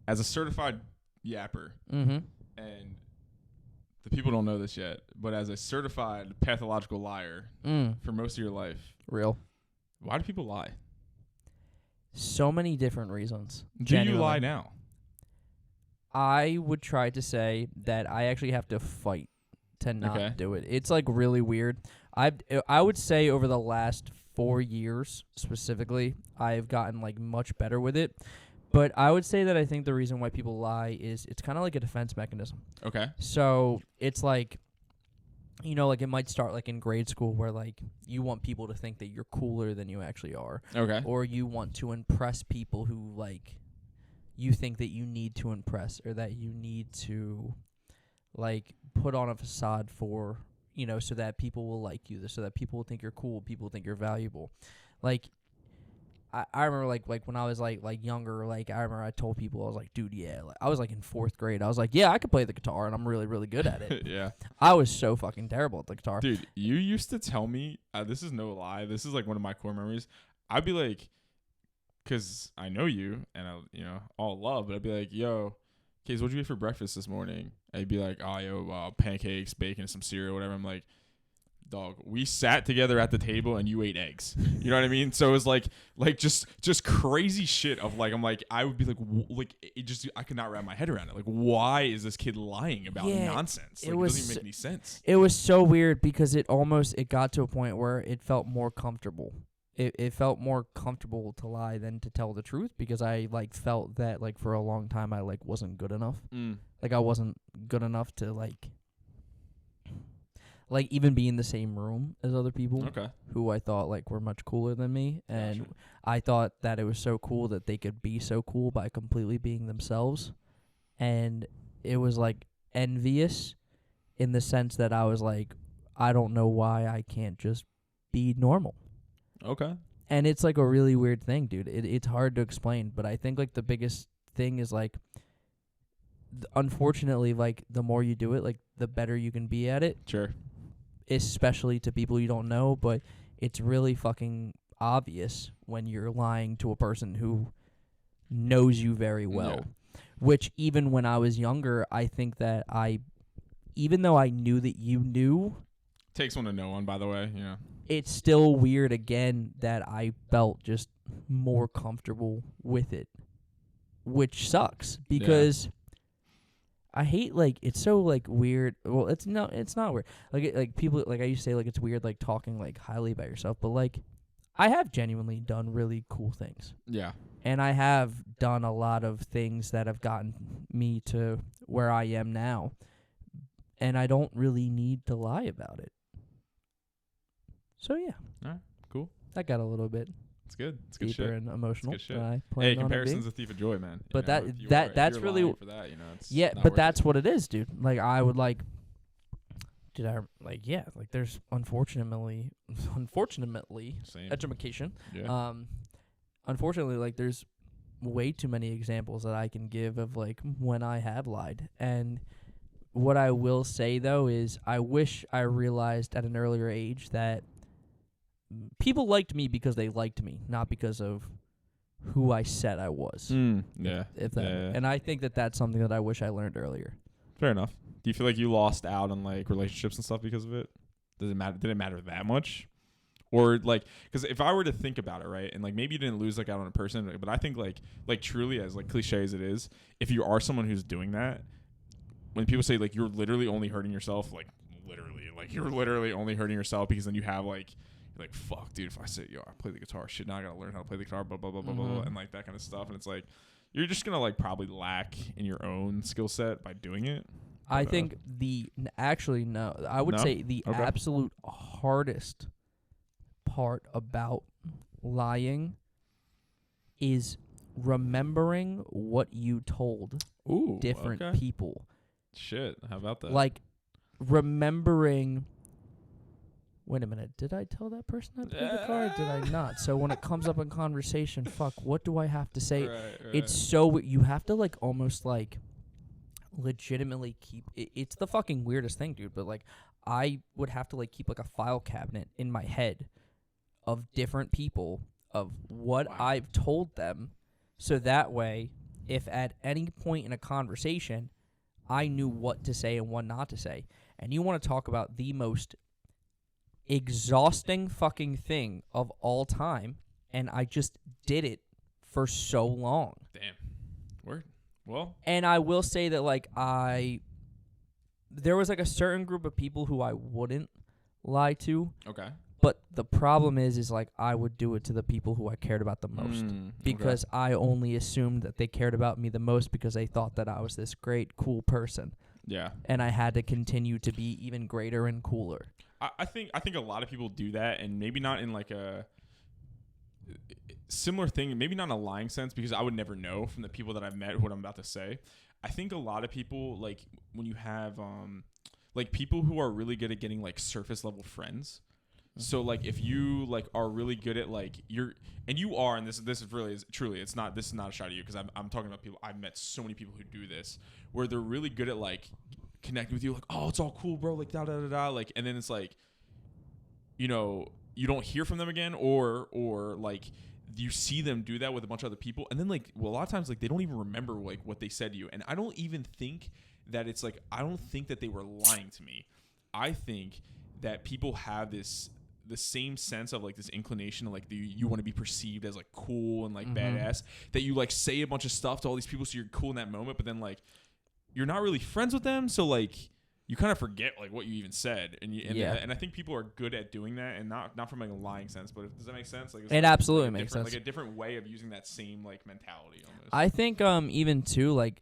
as a certified yapper, and the people don't know this yet, but as a certified pathological liar for most of your life, real. Why do people lie? So many different reasons. Do you lie now? I would try to say that I actually have to fight to not do it. It's like really weird. I would say over the last 4 years specifically, I've gotten like much better with it. But I would say that I think the reason why people lie is it's kind of like a defense mechanism. Okay. So it's like, like it might start like in grade school where like you want people to think that you're cooler than you actually are. Okay. Or you want to impress people who like you think that you need to impress or that you need to like put on a facade for, so that people will like you, so that people will think you're cool, people think you're valuable. Like I remember like when I was like younger, like I remember I told people, I was like, dude, yeah, like, I was like in 4th grade. I was like, yeah, I could play the guitar and I'm really, really good at it. Yeah. I was so fucking terrible at the guitar. Dude, you used to tell me, this is no lie, this is like one of my core memories. I'd be like, because I know you and all love, but I'd be like, yo, Case, what'd you eat for breakfast this morning? And he'd be like, oh, yo, pancakes, bacon, and some cereal, whatever. I'm like, dog, we sat together at the table and you ate eggs. You know what I mean? So it was like just crazy shit of like, I'm like, I would be like, I could not wrap my head around it. Like, why is this kid lying about nonsense? Like, it doesn't even make any sense. It was so weird because it got to a point where it felt more comfortable. It felt more comfortable to lie than to tell the truth because I like felt that like for a long time I like wasn't good enough. Like I wasn't good enough to like even be in the same room as other people who I thought like were much cooler than me, and I thought that it was so cool that they could be so cool by completely being themselves, and it was like envious in the sense that I was like, I don't know why I can't just be normal. Okay. And it's like a really weird thing, dude. It's hard to explain, but I think like the biggest thing is like, unfortunately, like the more you do it, like the better you can be at it. Sure. Especially to people you don't know, but it's really fucking obvious when you're lying to a person who knows you very well. Yeah. Which even when I was younger, I think that even though I knew that you knew. Takes one to know one, by the way, yeah. It's still weird again that I felt just more comfortable with it, which sucks because I hate like it's so like weird. Well, it's not weird. Like people like I used to say like it's weird like talking like highly about yourself, but like I have genuinely done really cool things. Yeah. And I have done a lot of things that have gotten me to where I am now. And I don't really need to lie about it. So yeah. All right. Cool. That got a little bit It's good. It's good deeper shit. and emotional. It's good shit. Than I Hey, planned on it comparison's being. a thief of joy, man. But You know, if that's you're really lying for that, you know, it's yeah. not But worth that's it. what it is, dude. Like I would like. Did I like yeah? Like there's unfortunately Same. education. Yeah. Unfortunately, like there's way too many examples that I can give of like when I have lied. And what I will say though is I wish I realized at an earlier age that people liked me because they liked me, not because of who I said I was. Yeah. If that, Yeah. and I think that that's something that I wish I learned earlier. Fair enough. Do you feel like you lost out on like relationships and stuff because of it? Does it matter? Did it matter that much? Or like, because if I were to think about it, right, and like maybe you didn't lose like out on a person, but I think like truly, as like cliche as it is, if you are someone who's doing that, when people say like you're literally only hurting yourself, like you're literally only hurting yourself because then you have like you're like fuck, dude, if I say yo I play the guitar, shit, now I gotta learn how to play the guitar, blah blah blah blah blah, and like that kind of stuff, and it's like you're just gonna like probably lack in your own skill set by doing it. I think actually no. I would say the absolute hardest part about lying is remembering what you told different people. Shit, how about that? Like remembering. Wait a minute. Did I tell that person I played the guitar? Or did I not? So when it comes up in conversation, fuck. What do I have to say? Right. It's so you have to like almost like legitimately keep it's the fucking weirdest thing, dude, but like I would have to like keep like a file cabinet in my head of different people of what I've told them, so that way if at any point in a conversation I knew what to say and what not to say. And you want to talk about the most exhausting fucking thing of all time, and I just did it for so long. Damn. Word. Well, and I will say that like there was like a certain group of people who I wouldn't lie to. Okay. But the problem is like I would do it to the people who I cared about the most, because I only assumed that they cared about me the most because they thought that I was this great, cool person. Yeah. And I had to continue to be even greater and cooler. I think a lot of people do that, and maybe not in like a similar thing, maybe not in a lying sense, because I would never know from the people that I've met what I'm about to say. I think a lot of people, like when you have like people who are really good at getting like surface level friends. So like if you like are really good at like and this is really truly this is not a shot at you, because I'm talking about people. I've met so many people who do this where they're really good at like connecting with you, like, oh, it's all cool, bro, like da da da da, like, and then it's like, you know, you don't hear from them again, or like you see them do that with a bunch of other people, and then like, well, a lot of times like they don't even remember like what they said to you, and I don't even think that it's like, I don't think that they were lying to me. I think that people have the same sense of like this inclination of like you want to be perceived as like cool and like badass, that you like say a bunch of stuff to all these people so you're cool in that moment, but then like you're not really friends with them, so like you kind of forget like what you even said, and I think people are good at doing that, and not from like a lying sense, but does that make sense? Like it absolutely makes sense. Like a different way of using that same like mentality almost. I think even too like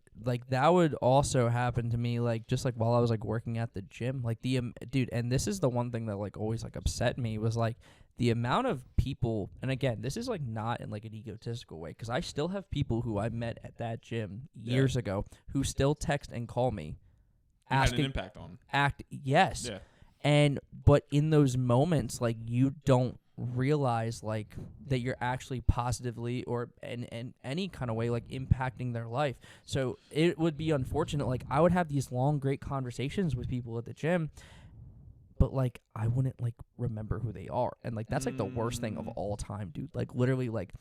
that would also happen to me like just like while I was like working at the gym, like the dude, and this is the one thing that like always like upset me was like the amount of people, and again, this is like not in like an egotistical way, because I still have people who I met at that gym years ago who still text and call me asking, had an impact on yes. And but in those moments, like you don't realize like that you're actually positively or in any kind of way like impacting their life. So it would be unfortunate, like I would have these long great conversations with people at the gym, but like I wouldn't like remember who they are, and like that's like the worst thing of all time, dude. Like literally like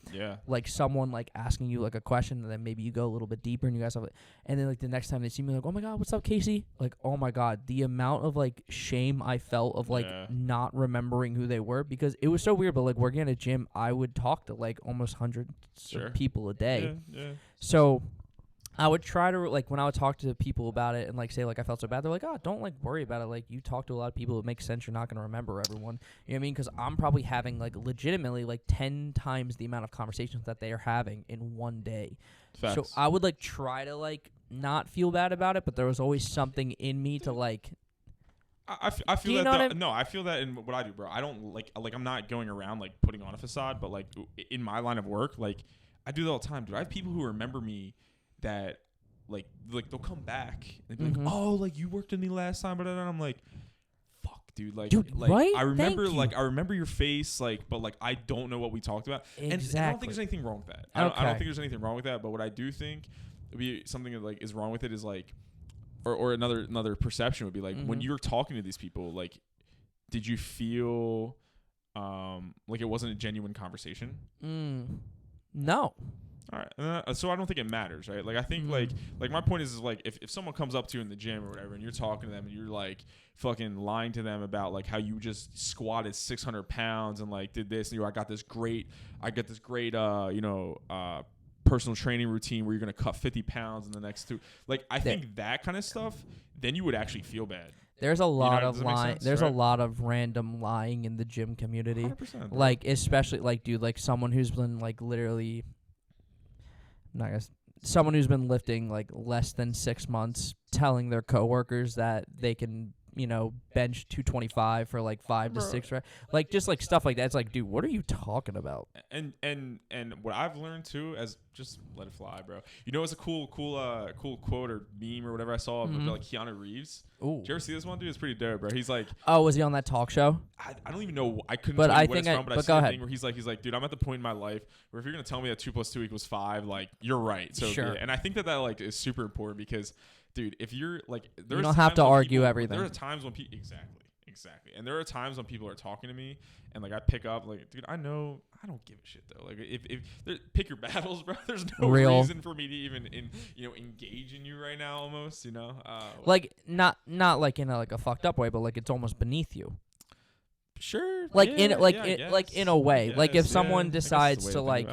like someone like asking you like a question, and then maybe you go a little bit deeper and you guys have it, and then like the next time they see me, like, oh my god, what's up, Casey? Like, oh my god, the amount of like shame I felt of like not remembering who they were, because it was so weird. But like working at a gym, I would talk to like almost hundreds of people a day. So I would try to, like, when I would talk to people about it and, like, say, like, I felt so bad, they're like, oh, don't, like, worry about it. Like, you talk to a lot of people. It makes sense. You're not going to remember everyone. You know what I mean? Because I'm probably having, like, legitimately, like, 10 times the amount of conversations that they are having in one day. Facts. So I would, like, try to, like, not feel bad about it, but there was always something in me to, like... I feel you that know what no, I feel that in what I do, bro. I don't like I'm not going around like putting on a facade, but like in my line of work, like I do that all the time, dude. I have people who remember me that like they'll come back and be like, oh, like you worked with me last time, but I'm like, fuck, dude, like right? I remember Thank you. like I remember your face, like, but like I don't know what we talked about, and I don't think there's anything wrong with that. I don't think there's anything wrong with that, but what I do think would be something that like is wrong with it is like. Or another perception would be like when you're talking to these people, like, did you feel like it wasn't a genuine conversation? No. All right, so I don't think it matters, right? Like I think like my point is like if someone comes up to you in the gym or whatever, and you're talking to them and you're like fucking lying to them about like how you just squatted 600 pounds and like did this, and I got this great personal training routine where you're going to cut 50 pounds in the next 2. Like, I think that kind of stuff, then you would actually feel bad. There's a lot of lying. There's a lot of random lying in the gym community. 100%, bro. Like, especially, like, dude, like, someone who's been, like, literally... someone who's been lifting, like, less than 6 months telling their coworkers that they can... bench 225 for like 5 to 6 reps. Like just like stuff like that. It's like, dude, what are you talking about? And what I've learned too, as just let it fly, bro. It's a cool quote or meme or whatever I saw of like Keanu Reeves. Ooh. Did you ever see this one, dude? It's pretty dope, bro. He's like, oh, was he on that talk show? I don't even know. I couldn't but tell I you what think it's from, but I go see a ahead. thing where he's like, dude, I'm at the point in my life where if you're gonna tell me that 2 + 2 = 5, like you're right. So sure. Yeah. And I think that like is super important because, dude, if you're like, you don't have to argue everything. There are times when people exactly, and there are times when people are talking to me and like I pick up like, dude, I know I don't give a shit though. Like if pick your battles, bro. There's no reason for me to even engage in you right now. Almost, like not like in a fucked up way, but like it's almost beneath you. Sure. Like yeah, like in a way. Like if someone decides to like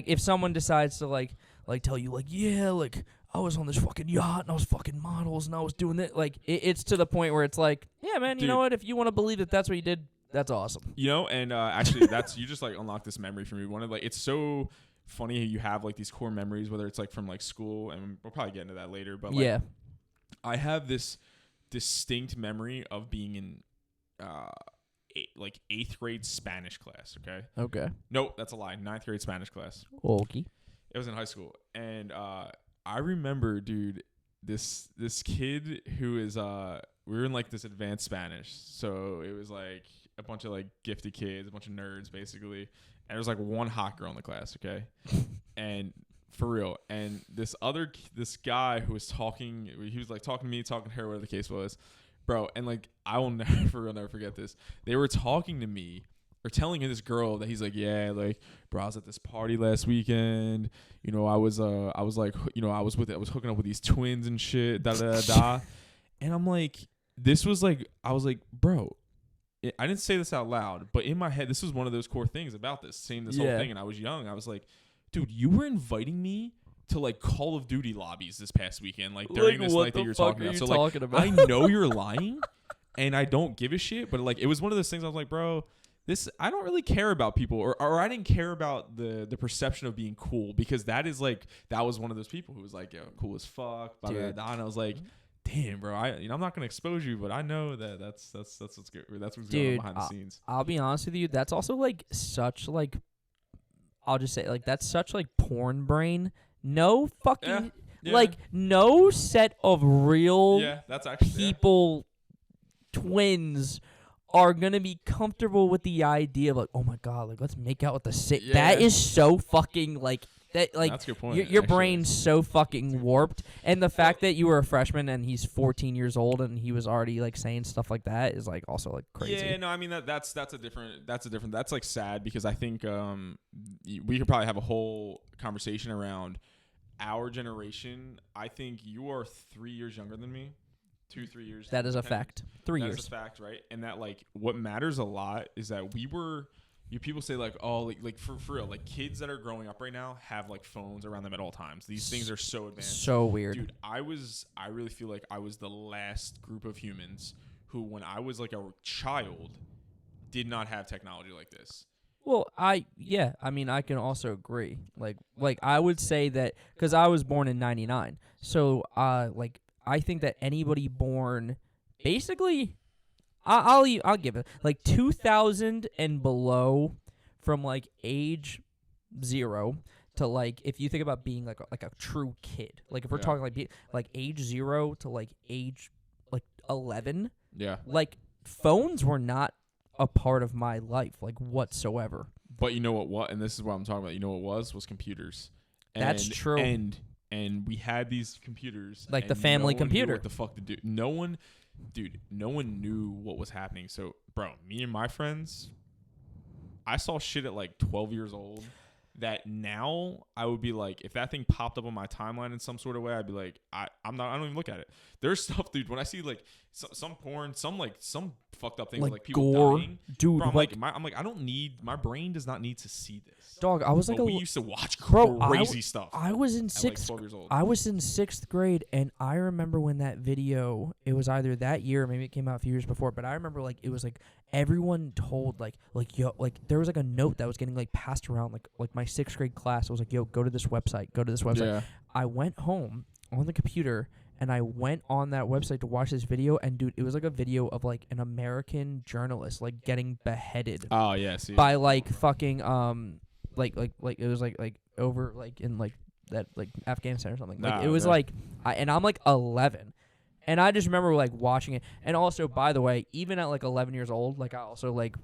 if someone decides to like tell you like, yeah, like I was on this fucking yacht and I was fucking models and I was doing that. Like it's to the point where it's like, yeah, man, dude, you know what? If you want to believe that that's what you did, that's awesome. And actually, that's you just like unlocked this memory for me. One of like, it's so funny how you have like these core memories, whether it's like from like school, and we'll probably get into that later. But like, yeah, I have this distinct memory of being in like 8th grade Spanish class. Okay. Nope, that's a lie. 9th grade Spanish class. Okay. It was in high school, and I remember, dude, this kid who is we were in like this advanced Spanish, so it was like a bunch of like gifted kids, a bunch of nerds basically, and there was like one hot girl in the class, okay, and for real, and this guy who was talking, he was like talking to me, talking to her, whatever the case was, bro, and like I will never forget this. They were talking to me. Or telling this girl that he's like, yeah, like, bro, I was at this party last weekend. I was hooking up with these twins and shit, da da da. And I'm like, I was like, bro, I didn't say this out loud, but in my head, this was one of those core things about saying this whole thing. And I was young. I was like, dude, you were inviting me to like Call of Duty lobbies this past weekend, like during this night that you're talking about. So like, I know you're lying, and I don't give a shit. But like, it was one of those things. I was like, bro. I don't really care about people, or I didn't care about the perception of being cool, because that was one of those people who was like, yo, cool as fuck, blah, blah, blah. And I was like, damn, bro, I'm not gonna expose you, but I know that's what's good. That's what's going on behind the scenes. I'll be honest with you, that's also like such like, I'll just say like that's such like porn brain. No fucking like no set of real that's actually people twins are gonna be comfortable with the idea of like, oh my god, like let's make out with the sick. That is so fucking like that. Like that's a good point. Your brain's so fucking warped, and the fact that you were a freshman and he's 14 years old and he was already like saying stuff like that is like also like crazy. Yeah, no, I mean that's a different. That's like sad, because I think we could probably have a whole conversation around our generation. I think you are 3 years younger than me. 2-3 years. That is a fact. 3 years. That is a fact, right? And that like what matters a lot is that we were people say like, oh, like for real, like kids that are growing up right now have like phones around them at all times. These things are so advanced. So weird. Dude, I really feel like I was the last group of humans who, when I was like a child, did not have technology like this. Well, I mean, I can also agree. Like I would say that because I was born in '99, so like I think that anybody born basically, I'll give it like 2000 and below, from like age 0 to like, if you think about being like a true kid, like if we're talking like age 0 to like age like 11, like phones were not a part of my life like whatsoever. But you know what, and this is what I'm talking about. You know what was computers. That's true. And we had these computers, like the family computer. Knew what the fuck to do? No one knew what was happening. So, bro, me and my friends, I saw shit at like 12 years old that now I would be like, if that thing popped up on my timeline in some sort of way, I'd be like, I don't even look at it. There's stuff, dude. When I see like some porn, some fucked up things like people gore, dying, dude. Bro, I'm like, I don't need, my brain does not need to see this. Dog, I was like, we used to watch crazy stuff. I was in sixth. Like 12 years old. I was in 6th grade, and I remember when that video. It was either that year, or maybe it came out a few years before. But I remember like it was like everyone told like yo, like there was like a note that was getting like passed around like my 6th grade class. I was like, yo, go to this website. Yeah. I went home on the computer, and I went on that website to watch this video, and dude, it was like a video of like an American journalist like getting beheaded. Oh yeah, see. By like fucking like it was like over like in like that like Afghanistan or something. Like it was like and I'm like 11. And I just remember like watching it. And also, by the way, even at like 11 years old, like I also like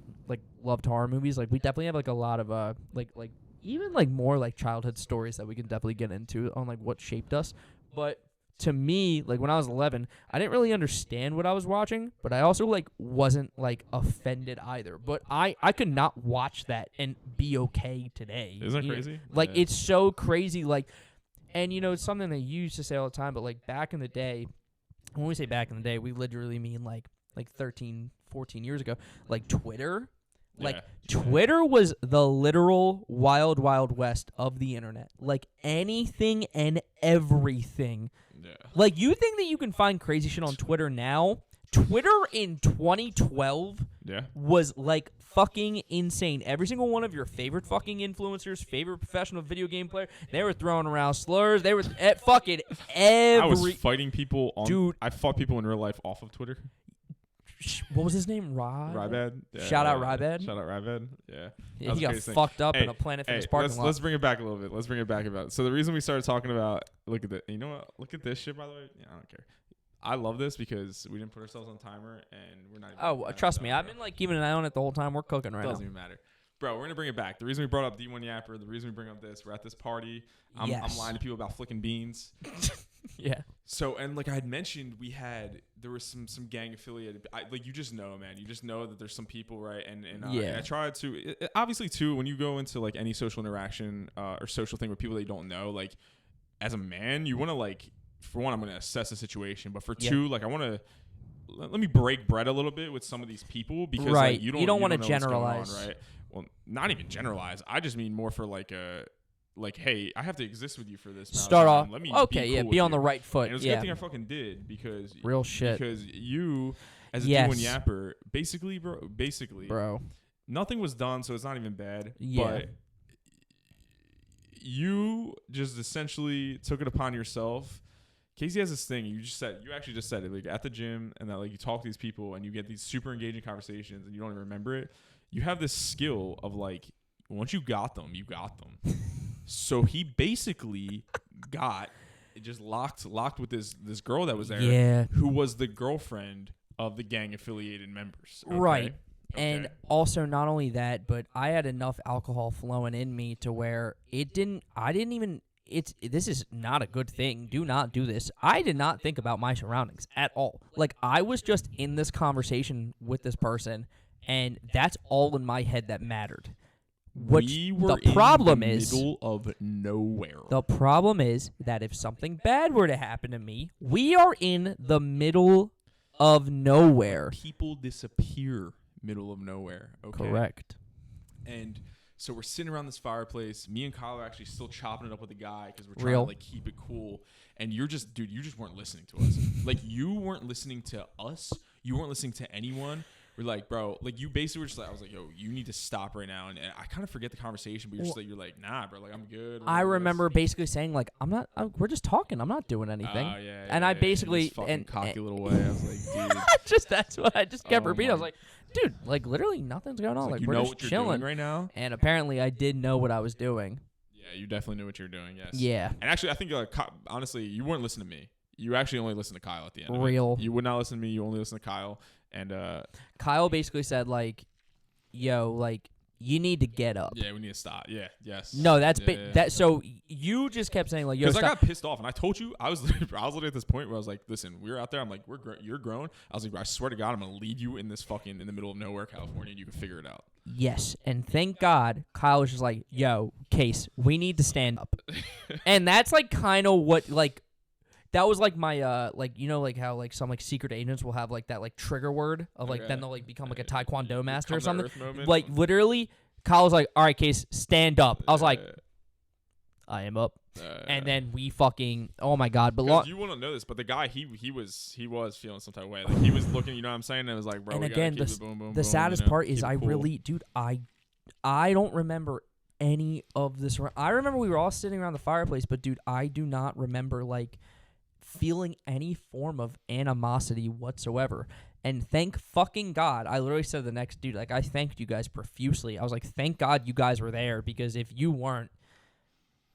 loved horror movies. Like we definitely have like a lot of like even like more like childhood stories that we can definitely get into on like what shaped us. But to me, like when I was 11, I didn't really understand what I was watching, but I also like wasn't like offended either. But I could not watch that and be okay today. Isn't that crazy? Like it's so crazy. Like, and you know, it's something that you used to say all the time, but like back in the day, when we say back in the day, we literally mean like 13, 14 years ago, like Twitter. Like Twitter was the literal wild, wild west of the internet. Like anything and everything. Yeah. Like you think that you can find crazy shit on Twitter now? Twitter in 2012 was like fucking insane. Every single one of your favorite fucking influencers, favorite professional video game player, they were throwing around slurs. They were fucking every. I was fighting people on. Dude, I fought people in real life off of Twitter. What was his name? Rybad? Yeah, Shout out Rybad. Shout out Rybad. Yeah, he got fucked up in a Planet Fitness parking lot. Let's bring it back a little bit. Let's bring it back about. So the reason we started talking about, look at that. You know what? Look at this shit. By the way, yeah, I don't care. I love this because we didn't put ourselves on timer and we're not. Even trust me, I've been like keeping an eye on it the whole time. We're cooking right now. Doesn't even matter. Bro, we're gonna bring it back. The reason we brought up D1 Yapper, the reason we bring up this, we're at this party. I'm lying to people about flicking beans. Yeah. So, and like I had mentioned, there was some gang affiliated. Like you just know, man. You just know that there's some people, right? And I tried to obviously too when you go into like any social interaction or social thing with people that you don't know, like as a man, you want to like, for one, I'm gonna assess the situation, but for two, like I want to. Let me break bread a little bit with some of these people because like, you don't want to generalize, on, right? Well, not even generalize. I just mean more for like hey, I have to exist with you for this. Start off. Let me be on the right foot. And it was a good thing I fucking did because real shit. Because you, as a D1 Yapper, basically, bro, nothing was done, so it's not even bad. Yeah. But you just essentially took it upon yourself. Casey has this thing. You actually just said it, like at the gym, and that like you talk to these people and you get these super engaging conversations, and you don't even remember it. You have this skill of like once you got them, you got them. So he basically got just locked with this girl that was there, who was the girlfriend of the gang affiliated members. Okay? Right. Okay. And also not only that, but I had enough alcohol flowing in me to where this is not a good thing. Do not do this. I did not think about my surroundings at all. Like I was just in this conversation with this person, and that's all in my head that mattered. We were the problem in the middle of nowhere. The problem is that if something bad were to happen to me, we are in the middle of nowhere. People disappear middle of nowhere. Okay? Correct. And so we're sitting around this fireplace. Me and Kyle are actually still chopping it up with the guy because we're trying to like keep it cool. And you're just, dude, you just weren't listening to us. Like, you weren't listening to us. You weren't listening to anyone. We're like, bro, like, you basically were just like, I was like, yo, you need to stop right now. And I kind of forget the conversation, but you're like, nah, bro, like, I'm good. I remember basically saying, like, we're just talking. I'm not doing anything. I basically, and cocky little way. I was like, dude. That's what I just kept repeating. I was like, dude, like, literally nothing's going on. Like, you we're know just what you're chilling doing right now. And apparently I did know what I was doing. Yeah, you definitely knew what you were doing, yes. Yeah. And actually, I think, honestly, you weren't listening to me. You actually only listened to Kyle at the end. Real. You would not listen to me. You only listen to Kyle. And Kyle basically said, like, yo, like, you need to get up. Yeah, we need to stop. Yeah, yes. No, that's that. So you just kept saying, like, yo, because I got pissed off, and I told you I was literally at this point where I was like, listen, we were out there. I'm like, you're grown. I was like, bro, I swear to God, I'm gonna leave you in this fucking in the middle of nowhere, California, and you can figure it out. Yes, and thank God, Kyle was just like, yo, Case, we need to stand up, and that's like kind of what like. That was like my like, you know, like how like some like secret agents will have like that like trigger word of like then they'll like become like a Taekwondo master or something. Like literally, Kyle was like, all right, Case, stand up. I was like, I am up. And then we fucking, oh my God. But you wouldn't know this, but the guy, he was feeling some type of way. Like he was looking, you know what I'm saying? And it was like, bro, and we again, gotta keep it boom, boom, the boom, saddest you know, part is I cool. really, dude, I don't remember any of this. I remember we were all sitting around the fireplace, but dude, I do not remember like feeling any form of animosity whatsoever. And thank fucking God, I literally said the next dude, like, I thanked you guys profusely. I was like, thank God you guys were there, because if you weren't,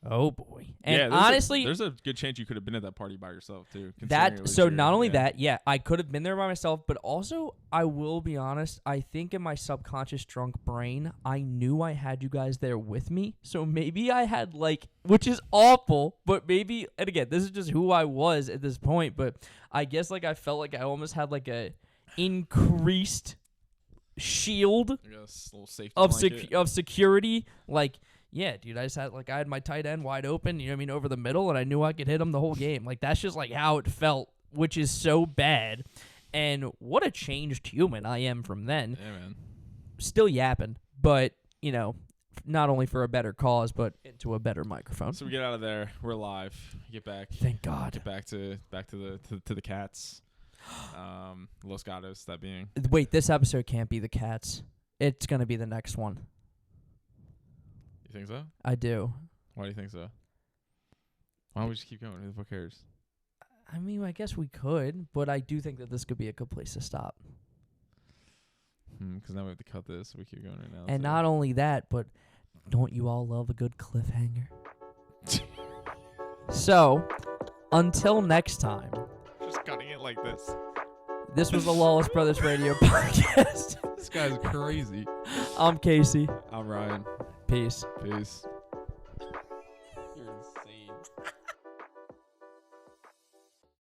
oh boy. And yeah, honestly, there's a good chance you could have been at that party by yourself too. Not only that, I could have been there by myself, but also I will be honest, I think in my subconscious drunk brain, I knew I had you guys there with me. So maybe I had like, which is awful, but maybe, and again, this is just who I was at this point, but I guess like I felt like I almost had like a increased shield of security, like. Yeah, dude, I had my tight end wide open, you know what I mean, over the middle, and I knew I could hit him the whole game. Like, that's just, like, how it felt, which is so bad. And what a changed human I am from then. Yeah, man. Still yapping, but, you know, not only for a better cause, but into a better microphone. So we get out of there. We're alive. Get back. Thank God. Get back to the cats. Los Gatos, that being. Wait, this episode can't be the cats. It's going to be the next one. You think so? I do. Why do you think so? Why don't we just keep going? Who cares? I mean, I guess we could, but I do think that this could be a good place to stop. Because now we have to cut this. So we keep going right now. And not only that, but don't you all love a good cliffhanger? So, until next time. Just cutting it like this. This was the Lawless Brothers Radio podcast. This guy's crazy. I'm Casey. I'm Ryan. Peace. Peace.